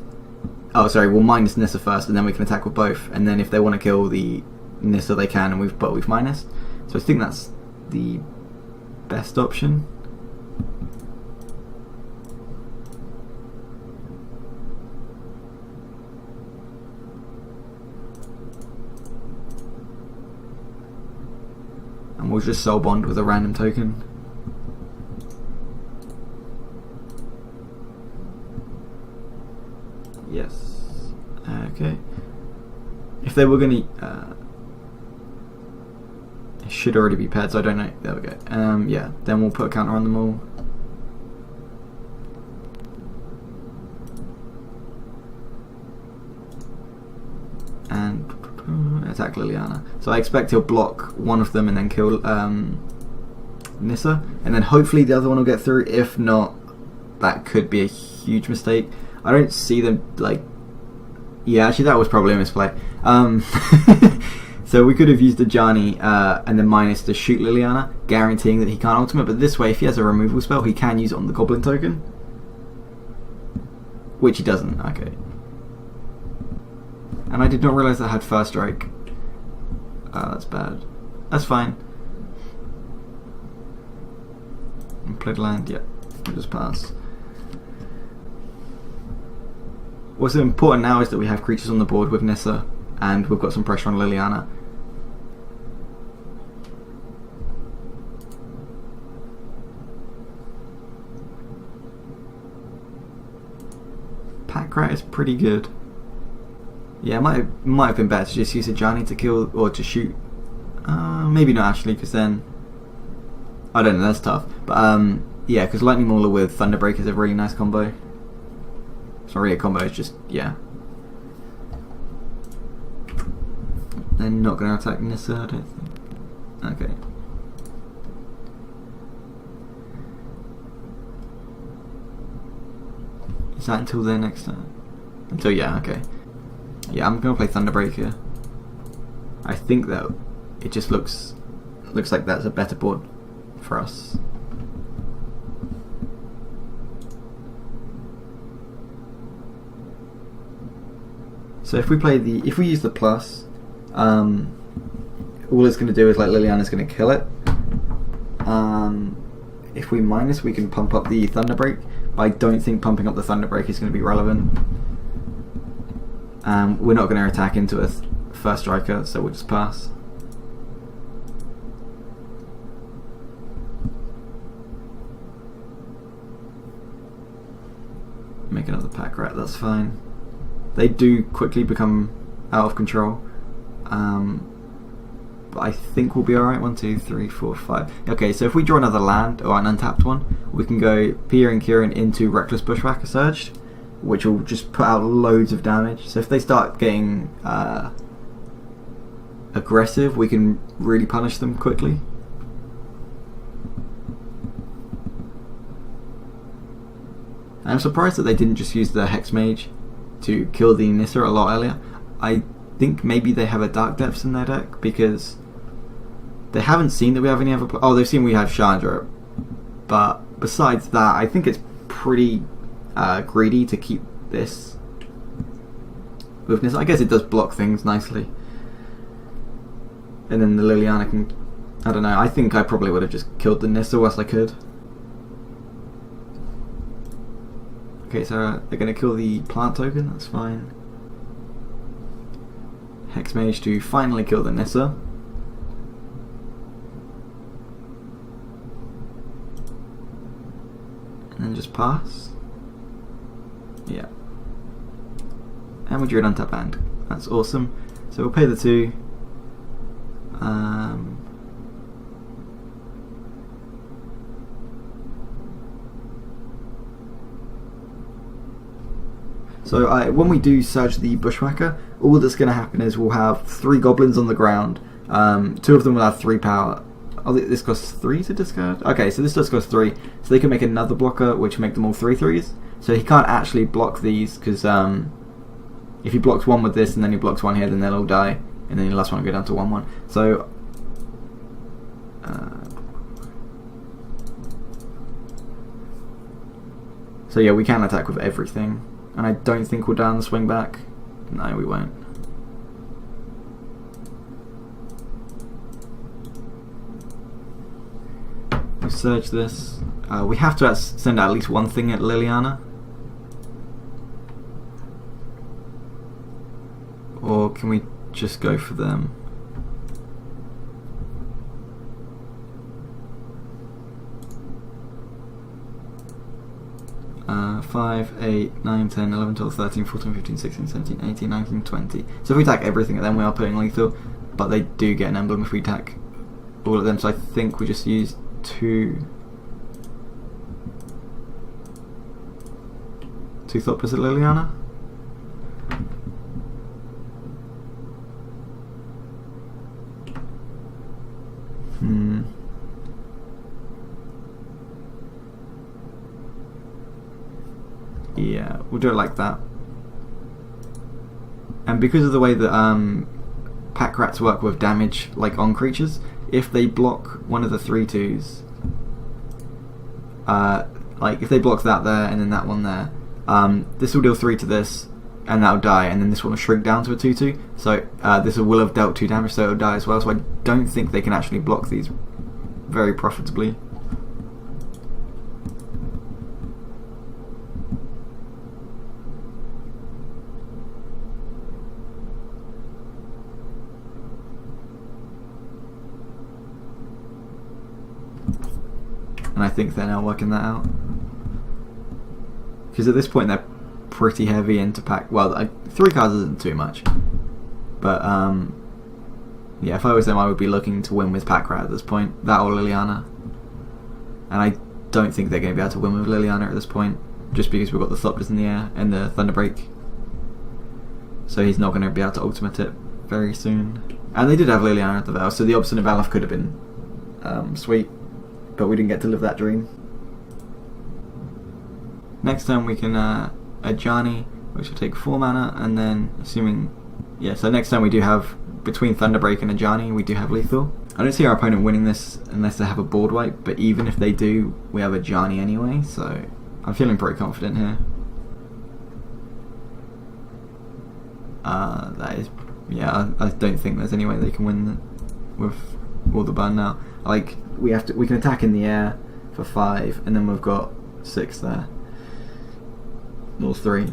Oh, sorry, we'll minus Nissa first, and then we can attack with both. And then if they want to kill the Nissa, they can, and we've minused. So I think that's the best option. And we'll just soul bond with a random token. Yes. Okay. If they were going to... it should already be paired, so I don't know. There we go. Yeah, then we'll put a counter on them all. And attack Liliana. So I expect he'll block one of them and then kill Nissa. And then hopefully the other one will get through. If not, that could be a huge mistake. I don't see them, like... Yeah, actually that was probably a misplay. So we could have used Ajani and then minus to shoot Liliana, guaranteeing that he can't ultimate, but this way if he has a removal spell he can use it on the Goblin token. Which he doesn't, okay. And I did not realise that I had First Strike. That's bad. That's fine. And played land, yeah. We'll just pass. What's important now is that we have creatures on the board with Nissa, and we've got some pressure on Liliana. Pack Rat is pretty good. Yeah, it might have been better to just use Ajani to kill or to shoot. Maybe not actually, because then I don't know. That's tough. But yeah, because Lightning Mauler with Thunderbreak is a really nice combo. It's not really a combo. It's just yeah. They're not going to attack Nissa, I don't think. Okay. Is that until their next turn? Until yeah, okay. Yeah, I'm gonna play Thunderbreak here. I think that it just looks like that's a better board for us. So if we use the plus, all it's gonna do is like Liliana's gonna kill it. If we minus, we can pump up the Thunderbreak. But I don't think pumping up the Thunderbreak is going to be relevant. We're not going to attack into a First Striker, so we'll just pass. Make another Pack Rat, that's fine. They do quickly become out of control. But I think we'll be alright. 1, 2, 3, 4, 5. Okay, so if we draw another land, or an untapped one, we can go Pia and Kieran into Reckless Bushwhacker Surged, which will just put out loads of damage. So if they start getting aggressive, we can really punish them quickly. I'm surprised that they didn't just use the Hex Mage to kill the Nissa a lot earlier. I think maybe they have a Dark Depths in their deck, because they haven't seen that we have any other oh, they've seen we have Chandra, but besides that I think it's pretty greedy to keep this with Nissa. I guess it does block things nicely, and then the Liliana can, I don't know, I think I probably would have just killed the Nissa whilst I could. Okay, so they're going to kill the plant token, that's fine. Hex Mage to finally kill the Nissa. And then just pass. Yeah. And we drew an untapped hand. That's awesome. So we'll pay the 2. So when we do Surge the Bushwhacker, all that's going to happen is we'll have 3 goblins on the ground. 2 of them will have 3 power. Oh, this costs 3 to discard? Okay, so this does cost 3. So they can make another blocker, which make them all 3/3s. So he can't actually block these, because if he blocks one with this and then he blocks one here, then they'll all die. And then the last one will go down to 1/1. So yeah, we can attack with everything. And I don't think we'll down the swing back. No, we won't. We search this. We have to send out at least one thing at Liliana. Or can we just go for them? Uh, 5, 8, 9, 10, 11, 12, 13, 14, 15, 16, 17, 18, 19, 20. So if we attack everything, then we are putting lethal. But they do get an emblem if we attack all of them. So I think we just use 2 Thought-Press at Liliana. Yeah, we'll do it like that. And because of the way that pack rats work with damage like on creatures. If they block one of the 3/2s, like if they block that there and then that one there, this will deal 3 to this, and that'll die, and then this one will shrink down to a 2/2. So this will have dealt 2 damage, so it'll die as well. So I don't think they can actually block these very profitably. And I think they're now working that out. Because at this point they're pretty heavy into pack. Well, 3 cards isn't too much. But, yeah, if I was them, I would be looking to win with pack rat at this point. That or Liliana. And I don't think they're going to be able to win with Liliana at this point. Just because we've got the Thopters in the air and the Thunderbreak. So he's not going to be able to ultimate it very soon. And they did have Liliana at the Veil, so the Obstinate Valor could have been sweet. But we didn't get to live that dream. Next turn we can Ajani, which will take 4 mana, and then assuming... Yeah, so next turn we do have, between Thunderbreak and Ajani, we do have lethal. I don't see our opponent winning this unless they have a board wipe, but even if they do, we have Ajani anyway, so I'm feeling pretty confident here. That is... Yeah, I don't think there's any way they can win with all the burn now. Like, we can attack in the air for 5, and then we've got 6 there. Or 3.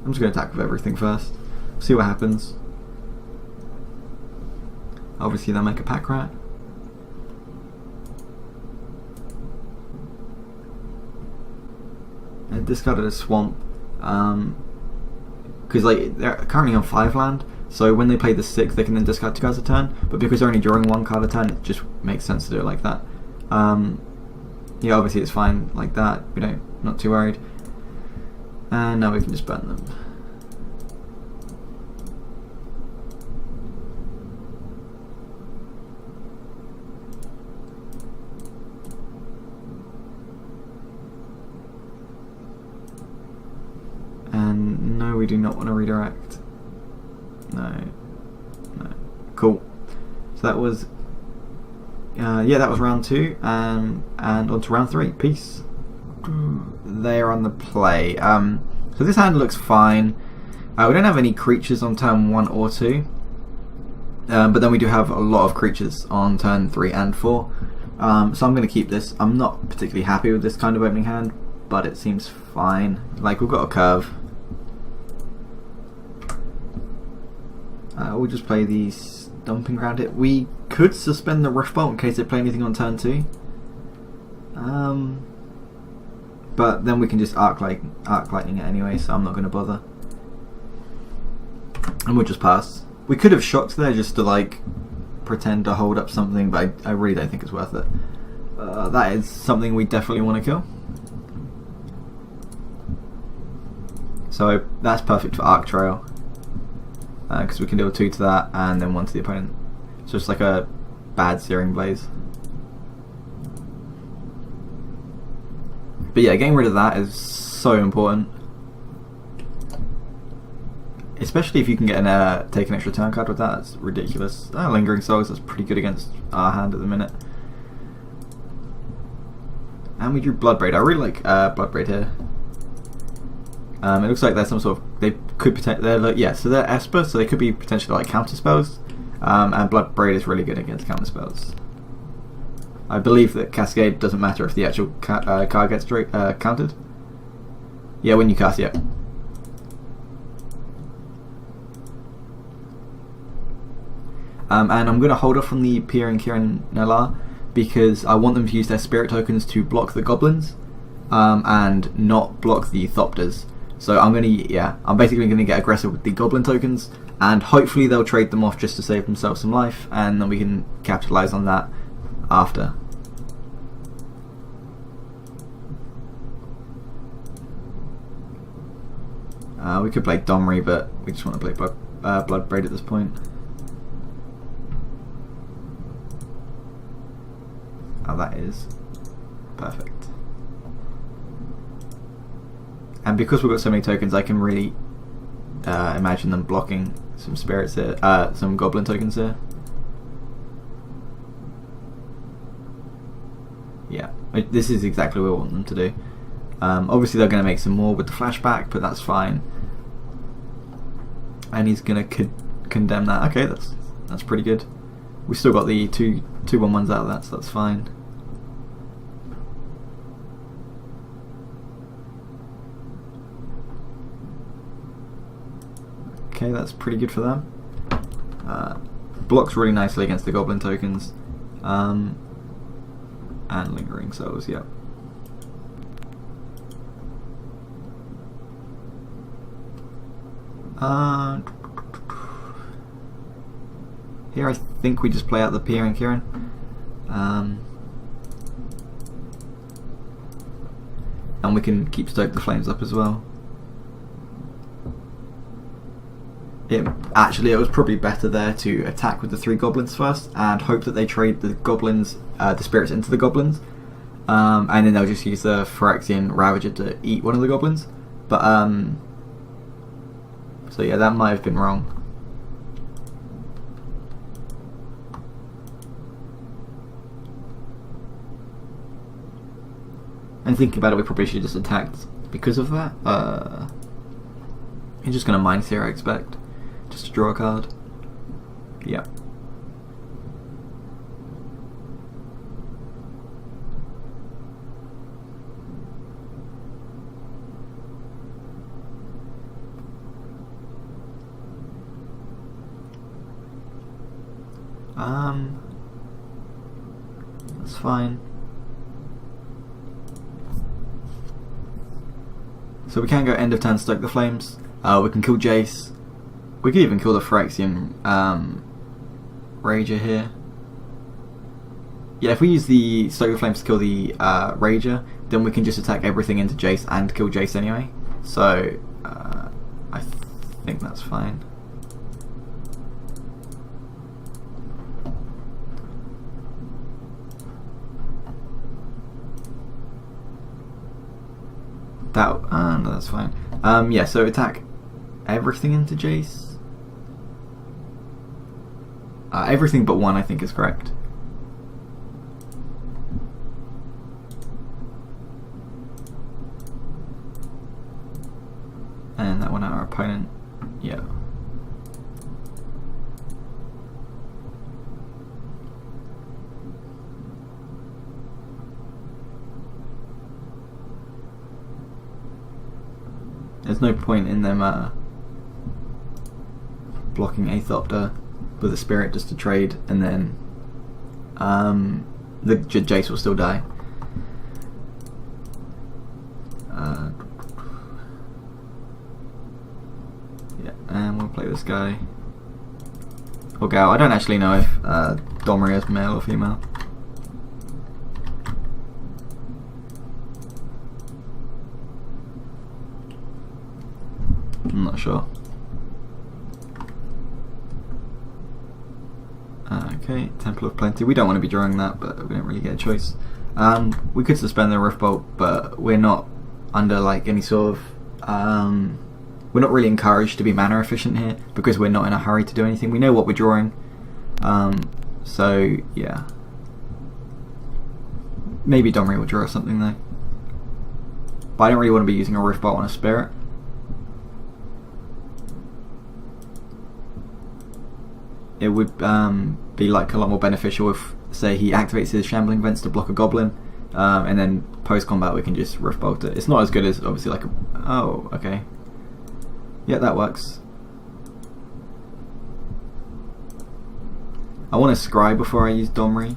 I'm just going to attack with everything first. See what happens. Obviously they'll make a pack rat. I discarded a swamp. Because like they're currently on 5 land, so when they play the 6, they can then discard 2 cards a turn. But because they're only drawing 1 card a turn, it just makes sense to do it like that. Yeah, obviously it's fine like that. Not too worried. And now we can just burn them. And no, we do not want to redirect. No. Cool. So that was... yeah, that was round 2, and on to round 3. Peace. They're on the play. So this hand looks fine. We don't have any creatures on turn 1 or 2. But then we do have a lot of creatures on turn 3 and 4. So I'm going to keep this. I'm not particularly happy with this kind of opening hand, but it seems fine. Like, we've got a curve. We'll just play the Stomping Ground it. We could suspend the Riftbolt in case they play anything on turn 2. But then we can just arc lightning it anyway, so I'm not going to bother. And we'll just pass. We could have shocked there just to like pretend to hold up something, but I really don't think it's worth it. That is something we definitely want to kill. So that's perfect for Arc Trail. Because we can deal 2 to that and then 1 to the opponent. It's just like a bad Searing Blaze. But yeah, getting rid of that is so important. Especially if you can get take an extra turn card with that. That's ridiculous. Lingering Souls, that's pretty good against our hand at the minute. And we drew Bloodbraid. I really like Bloodbraid here. It looks like there's some sort of... They could potentially... Yeah, so they're Esper, so they could be potentially like counter spells. And Bloodbraid is really good against counter spells. I believe that Cascade doesn't matter if the actual card gets countered. Yeah, when you cast, yeah. And I'm going to hold off on the Pia and Kieran Nellar because I want them to use their spirit tokens to block the goblins and not block the Thopters. So I'm basically going to get aggressive with the goblin tokens, and hopefully they'll trade them off just to save themselves some life, and then we can capitalize on that after. We could play Domri, but we just want to play Bloodbraid at this point. Oh, that is perfect. And because we've got so many tokens, I can really imagine them blocking some spirits here, some goblin tokens here. Yeah, this is exactly what we want them to do. Obviously they're going to make some more with the flashback, but that's fine. And he's going to condemn that. Okay, that's pretty good. We still got the two 1/1s out of that, so that's fine. Okay, that's pretty good for them. Blocks really nicely against the goblin tokens. And lingering souls, yep. Here I think we just play out the Pierre and Kieran. And we can keep Stoke the Flames up as well. It was probably better there to attack with the 3 goblins first and hope that they trade the goblins, the spirits into the goblins, and then they'll just use the Phyrexian Ravager to eat one of the goblins. But so yeah, that might have been wrong. And thinking about it, we probably should have just attacked because of that. He's just going to Mind Seer, I expect. Just to draw a card. Yeah. That's fine. So we can go end of turn Stoke the Flames. We can kill Jace. We could even kill the Phyrexian Rager here. Yeah, if we use the Stoke the Flames to kill the Rager, then we can just attack everything into Jace and kill Jace anyway. So I think that's fine. No, that's fine. Yeah, so attack everything into Jace. Everything but 1, I think, is correct. And that one out our opponent. Yeah. There's no point in them blocking Aethopter with a spirit just to trade, and then the Jace will still die. Yeah, and we'll play this guy. Or gal. I don't actually know if Domri is male or female. I'm not sure. Okay, Temple of Plenty. We don't want to be drawing that, but we don't really get a choice. We could suspend the Riftbolt, but we're not under like any sort of... we're not really encouraged to be mana efficient here, because we're not in a hurry to do anything. We know what we're drawing. So, yeah. Maybe Domri will draw something though. But I don't really want to be using a Riftbolt on a Spirit. It would be like a lot more beneficial if, say, he activates his Shambling Vents to block a Goblin, and then post-combat we can just Riftbolt it. It's not as good as, obviously, like a... Oh, okay. Yeah, that works. I want to Scry before I use Domri.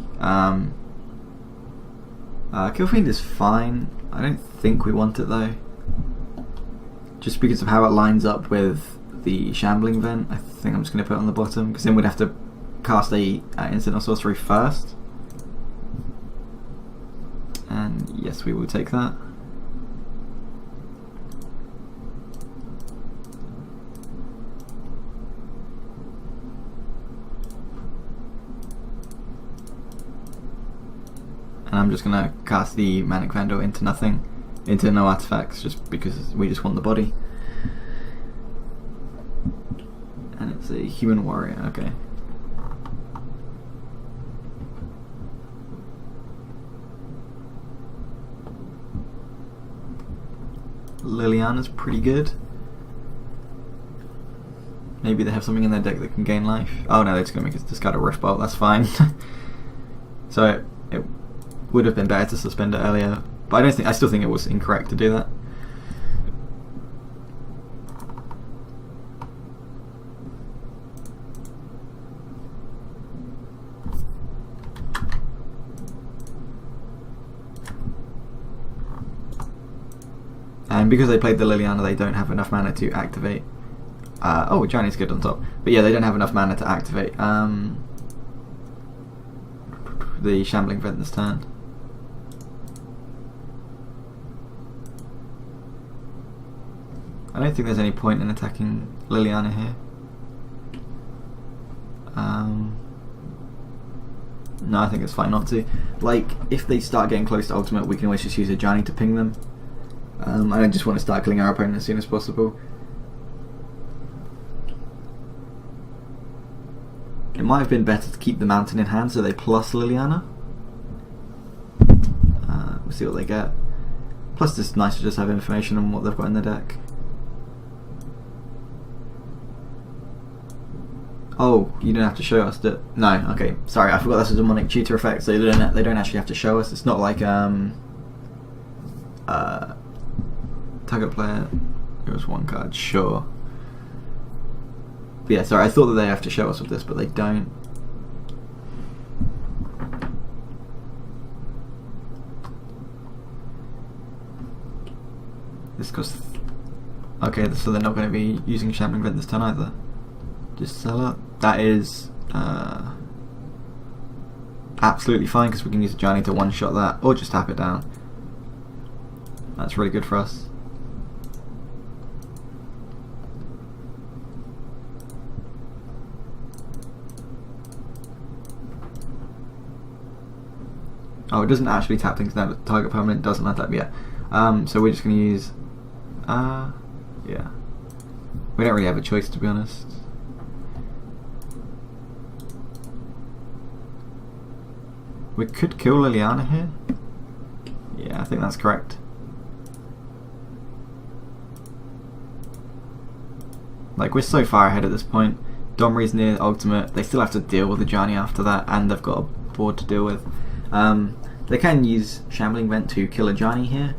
Killfiend is fine. I don't think we want it, though. Just because of how it lines up with the Shambling Vent, I think I'm just going to put it on the bottom, because then we'd have to cast a instant or sorcery first. And yes, we will take that. And I'm just going to cast the Manic Vandal into nothing. into no artifacts just because we just want the body. And it's a human warrior, okay. Liliana's pretty good. Maybe they have something in their deck that can gain life. Oh no, they're just going to make us discard a Rift Bolt, that's fine. So it would have been better to suspend it earlier, but I still think it was incorrect to do that. And because they played the Liliana, they don't have enough mana to activate. Oh, Johnny's good on top. But yeah, they don't have enough mana to activate the Shambling Vent this turn. I don't think there's any point in attacking Liliana here. No, I think it's fine not to. Like, if they start getting close to ultimate, we can always just use a Johnny to ping them. I just want to start killing our opponent as soon as possible. It might have been better to keep the mountain in hand so they plus Liliana. We'll see what they get. Plus it's nice to just have information on what they've got in their deck. Oh, you don't have to show us that. No, okay, sorry, I forgot that's a demonic tutor effect, so they don't actually have to show us. It's not like target player, it was one card, sure. But yeah, sorry, I thought that they have to show us with this, but they don't. This costs. Okay, so they're not going to be using Shambling Vent this turn either. Just sell it. That is absolutely fine because we can use a Johnny to one-shot that, or just tap it down. That's really good for us. Oh, it doesn't actually tap things now. The target permanent doesn't have that yet. So we're just going to use. Yeah. We don't really have a choice, to be honest. We could kill Liliana here. Yeah, I think that's correct. Like, we're so far ahead at this point. Domri's near ultimate. They still have to deal with the Johnny after that, and they've got a board to deal with. They can use Shambling Vent to kill a Johnny here,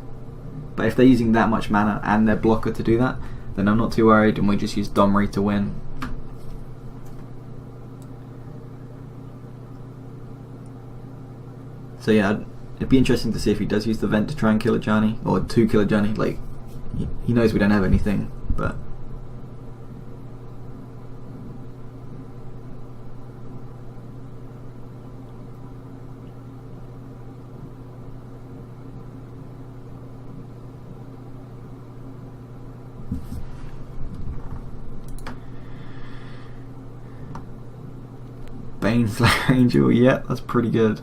but if they're using that much mana and their blocker to do that, then I'm not too worried, and we just use Domri to win. So yeah, it'd be interesting to see if he does use the Vent to try and kill a Johnny, or to kill a Johnny. Like, he knows we don't have anything, but... Baneslayer Angel, yeah, that's pretty good.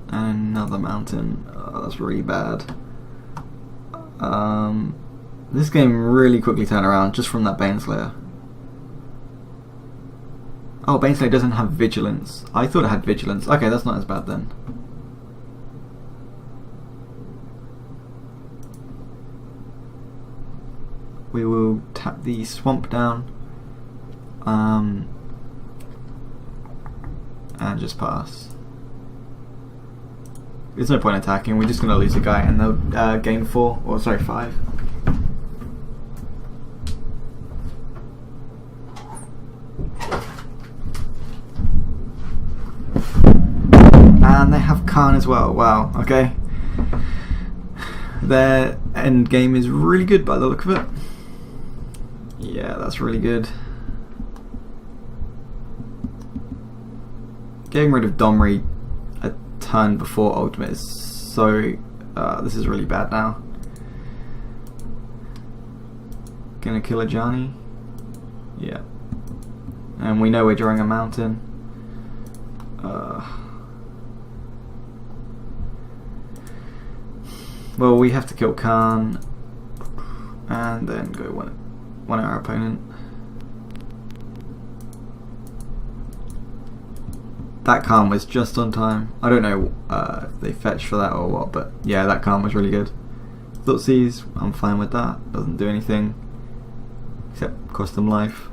And another mountain. Oh, that's really bad. This game really quickly turned around just from that Baneslayer. Oh, Baneslayer doesn't have vigilance. I thought it had vigilance. Okay, that's not as bad then. We will tap the swamp down and just pass. There's no point attacking, we're just going to lose a guy and they'll gain 4, or sorry 5. And they have Khan as well, wow, okay. Their end game is really good by the look of it. Yeah, that's really good. Getting rid of Domri a turn before ultimate is so... this is really bad now. Gonna kill a Johnny? Yeah. And we know we're drawing a mountain. Well, we have to kill Khan and then go one our opponent. That Khan was just on time. I don't know if they fetched for that or what, but yeah, that Khan was really good. Thoughtseize, I'm fine with that. Doesn't do anything except cost them life.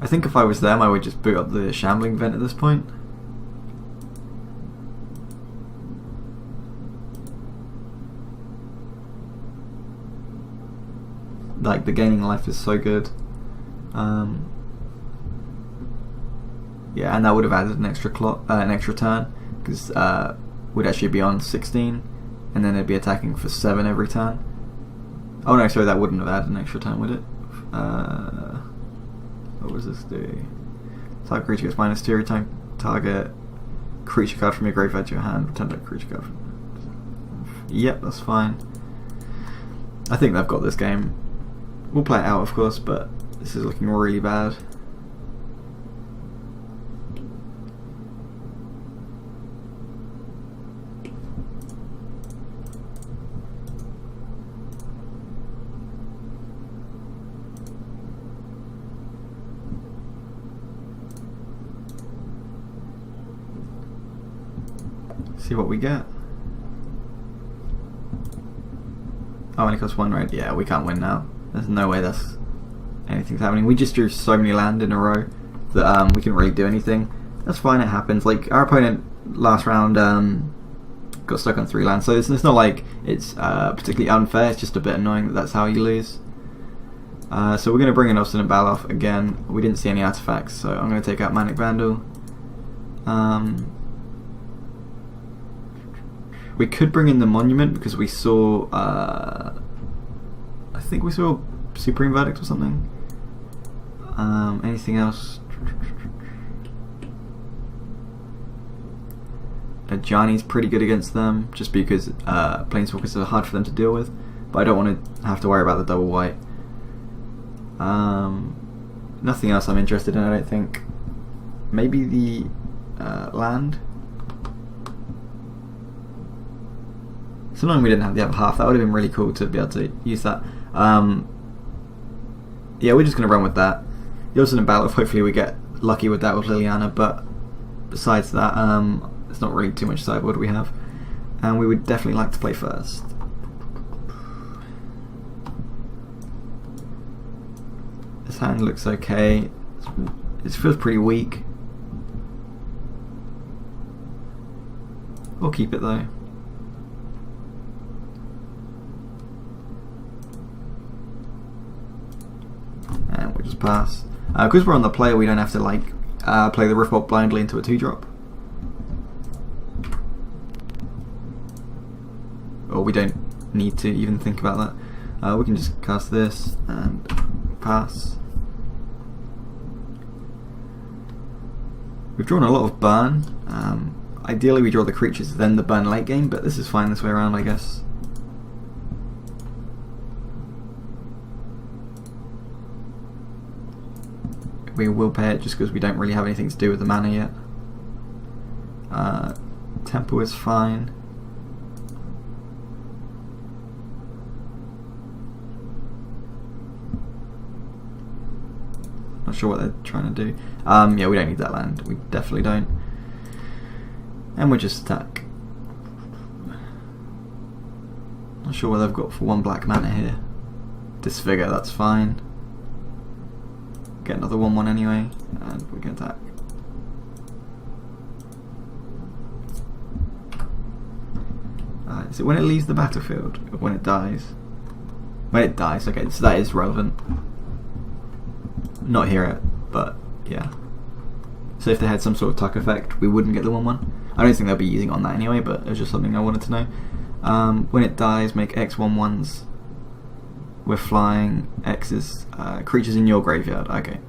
I think if I was them, I would just boot up the Shambling Vent at this point. Like, the gaining life is so good. Yeah, and that would have added an extra turn, because would actually be on 16, and then it'd be attacking for 7 every turn. Oh no, sorry, that wouldn't have added an extra turn, would it? What does this do? Target creature gets -2 every time. Target creature card from your graveyard to your hand. Return that creature card. Yep, that's fine. I think they've got this game. We'll play it out, of course, but this is looking really bad. See what we get. Oh, and it costs 1 red. Yeah, we can't win now. There's no way anything's happening. We just drew so many land in a row that we couldn't really do anything. That's fine, it happens. Like, our opponent last round got stuck on 3 lands, so it's not like it's particularly unfair. It's just a bit annoying that that's how you lose. So we're going to bring in Austin and Baloth again. We didn't see any artifacts, so I'm going to take out Manic Vandal. We could bring in the Monument because we saw, I think we saw Supreme Verdict or something. Anything else? Ajani's pretty good against them, just because Planeswalkers are hard for them to deal with. But I don't want to have to worry about the double white. Nothing else I'm interested in, I don't think. Maybe the land. It's annoying we didn't have the other half. That would have been really cool to be able to use that. Yeah, we're just going to run with that. The Austin and Baloth, hopefully we get lucky with that with Liliana, but besides that, there's not really too much sideboard we have. And we would definitely like to play first. This hand looks okay. It feels pretty weak. We'll keep it though. And we'll just pass. Because we're on the player, we don't have to like play the Riftbolt blindly into a 2-drop. Or we don't need to even think about that. We can just cast this and pass. We've drawn a lot of burn. Ideally we draw the creatures then the burn late game, but this is fine this way around, I guess. We will pay it just because we don't really have anything to do with the mana yet. Tempo is fine. Not sure what they're trying to do. Yeah, we don't need that land. We definitely don't. And we'll just attack. Not sure what they've got for 1 black mana here. Disfigure, that's fine. Get another 1/1 anyway, and we can attack. Is it when it leaves the battlefield, or when it dies? When it dies, okay, so that is relevant. Not here, but yeah. So if they had some sort of tuck effect, we wouldn't get the 1/1. I don't think they'll be using on that anyway, but it was just something I wanted to know. When it dies, make X 1/1s. We're flying. X is creatures in your graveyard. Okay.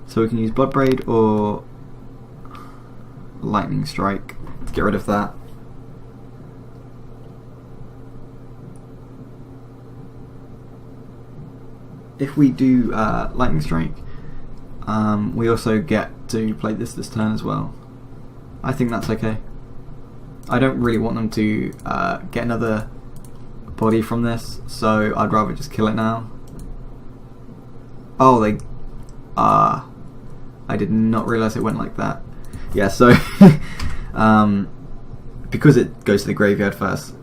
So we can use Bloodbraid or Lightning Strike to get rid of that. if we do Lightning Strike, we also get to play this turn as well. I think that's okay. I don't really want them to get another body from this, so I'd rather just kill it now. Oh, they... I did not realise it went like that. Yeah, so... because it goes to the graveyard first,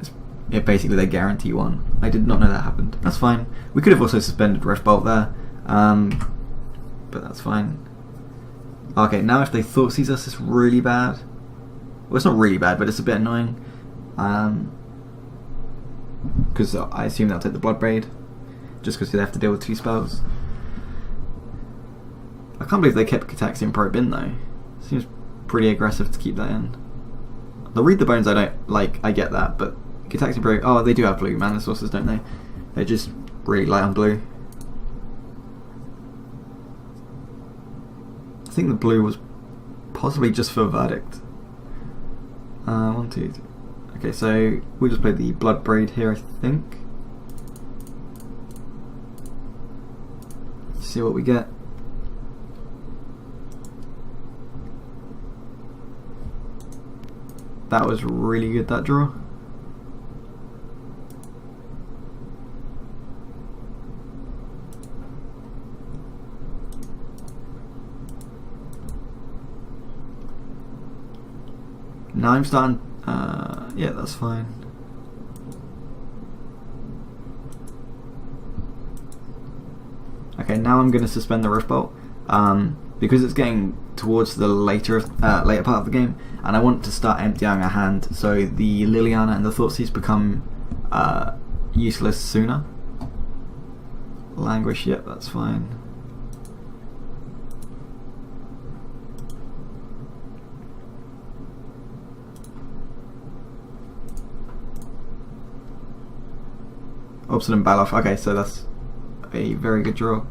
it basically they guarantee one. I did not know that happened. That's fine. We could have also suspended Rift Bolt there, but that's fine. Okay, now if they Thought Seize us, it's really bad. Well, it's not really bad, but it's a bit annoying. Because I assume they'll take the Blood Braid, just because they have to deal with 2 spells. I can't believe they kept Gitaxian Probe in though. Seems pretty aggressive to keep that in. The Read the Bones I don't like, I get that, but Gitaxian Probe, oh, they do have blue mana sources, don't they? They're just really light on blue. I think the blue was possibly just for Verdict. 1, 2, 3. Okay, so we'll just play the Blood Braid here, I think. Let's see what we get. That was really good, that draw. Now I'm starting, yeah, that's fine. Okay, now I'm going to suspend the Rift Bolt, because it's getting towards the later part of the game, and I want to start emptying our hand so the Liliana and the Thoughtseize become useless sooner. Languish, yep, that's fine. Obsidian Baloth, okay, so that's a very good draw.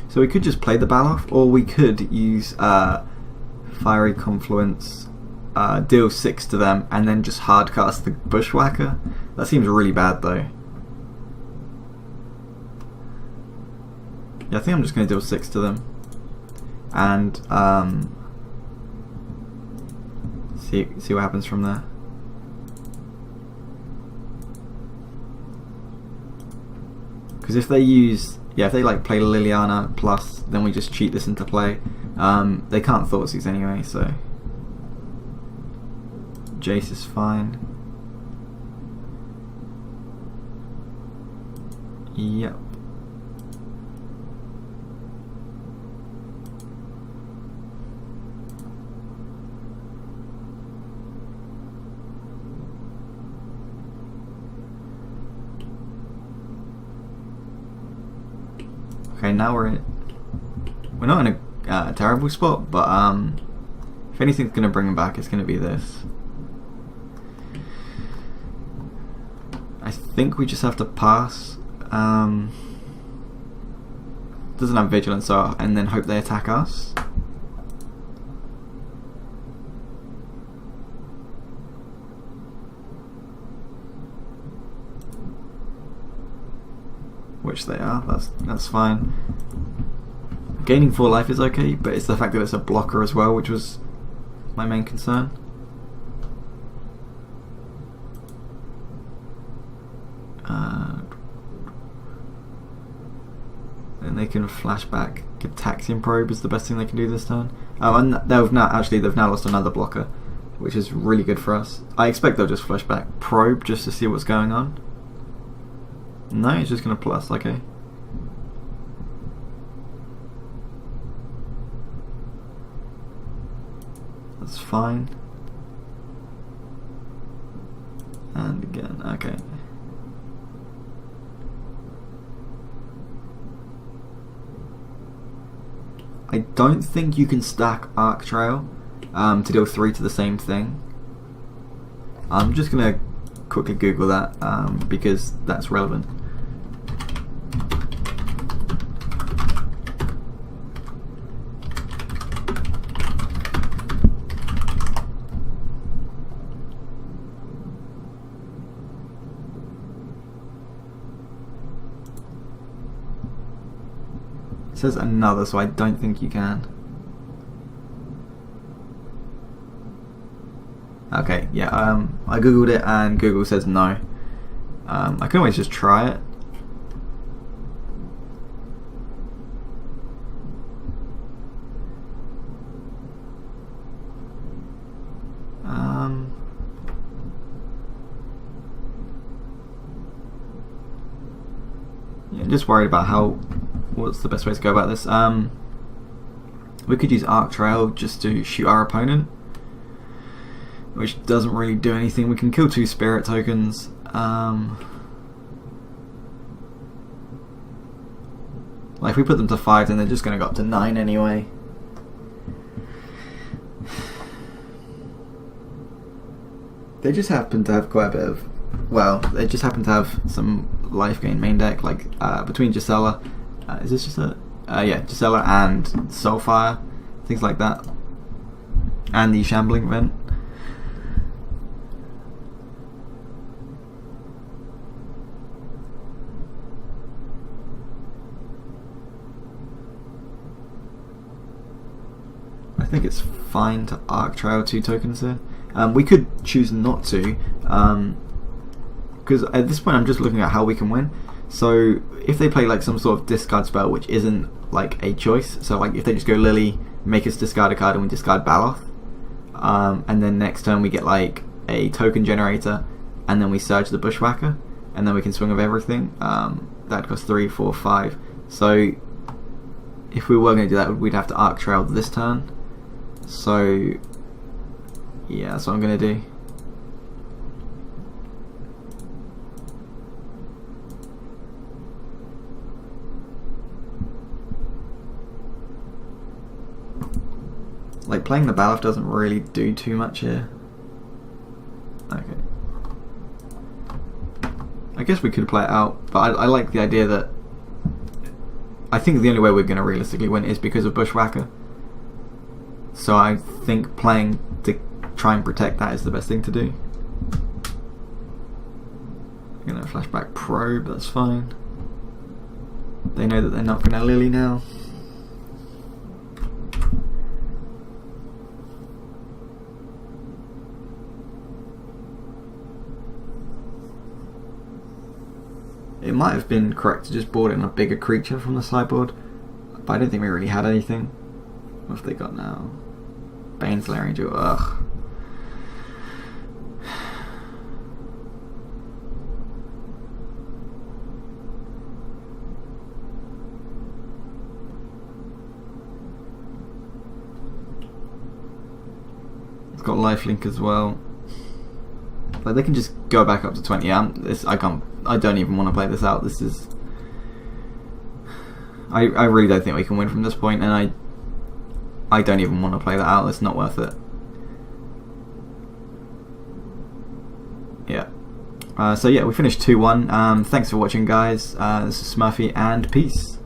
So we could just play the Baloth, or we could use Fiery Confluence, deal 6 to them, and then just hardcast the Bushwhacker. That seems really bad though. Yeah, I think I'm just going to deal 6 to them, and see what happens from there. Because if they use, yeah, if they like play Liliana plus, then we just cheat this into play. They can't Thoughtseize anyway, so Jace is fine. Yep. Okay, now we're not in a terrible spot, but if anything's going to bring him back, it's going to be this. I think we just have to pass. Doesn't have vigilance, so, and then hope they attack us. Which they are, that's fine. Gaining 4 life is okay, but it's the fact that it's a blocker as well, which was my main concern. And they can flashback. Gitaxian Probe is the best thing they can do this turn. And they've now lost another blocker, which is really good for us. I expect they'll just flashback Probe just to see what's going on. No, it's just going to plus, okay. That's fine. And again, okay. I don't think you can stack Arc Trail to deal 3 to the same thing. I'm just going to quickly Google that because that's relevant. says another, so I don't think you can. Okay, yeah, I googled it and Google says no. I can always just try it. Yeah, just worried about what's the best way to go about this. We could use Arc Trail just to shoot our opponent, which doesn't really do anything. We can kill 2 spirit tokens. Like if we put them to 5, then they're just going to go up to 9 anyway. They just happen to have quite a bit of, well, they just happen to have some life gain main deck, like between Gisela, is this Gisela? Yeah, Gisela and Soulfire, things like that, and the Shambling Vent. I think it's fine to Arc Trail 2 tokens here. We could choose not to, because at this point I'm just looking at how we can win. So if they play like some sort of discard spell which isn't like a choice, so like if they just go Lily, make us discard a card and we discard Baloth, and then next turn we get like a token generator and then we Surge the Bushwhacker and then we can swing of everything, that costs 3, 4, 5. So if we were going to do that, we'd have to Arc Trail this turn. So yeah, that's what I'm going to do. Like playing the Baloth doesn't really do too much here. Okay. I guess we could play it out, but I like the idea that I think the only way we're going to realistically win is because of Bushwhacker. So I think playing to try and protect that is the best thing to do. I'm going to flashback Probe, that's fine. They know that they're not going to Lily now. It might have been correct to just board in a bigger creature from the sideboard, but I don't think we really had anything. What have they got now? Baneslayer Angel, ugh. It's got lifelink as well. Like they can just go back up to 20. I don't even want to play this out. This is. I really don't think we can win from this point, and I don't even want to play that out. It's not worth it. Yeah. So yeah, we finished 2-1. Thanks for watching, guys. This is Smurfy, and peace.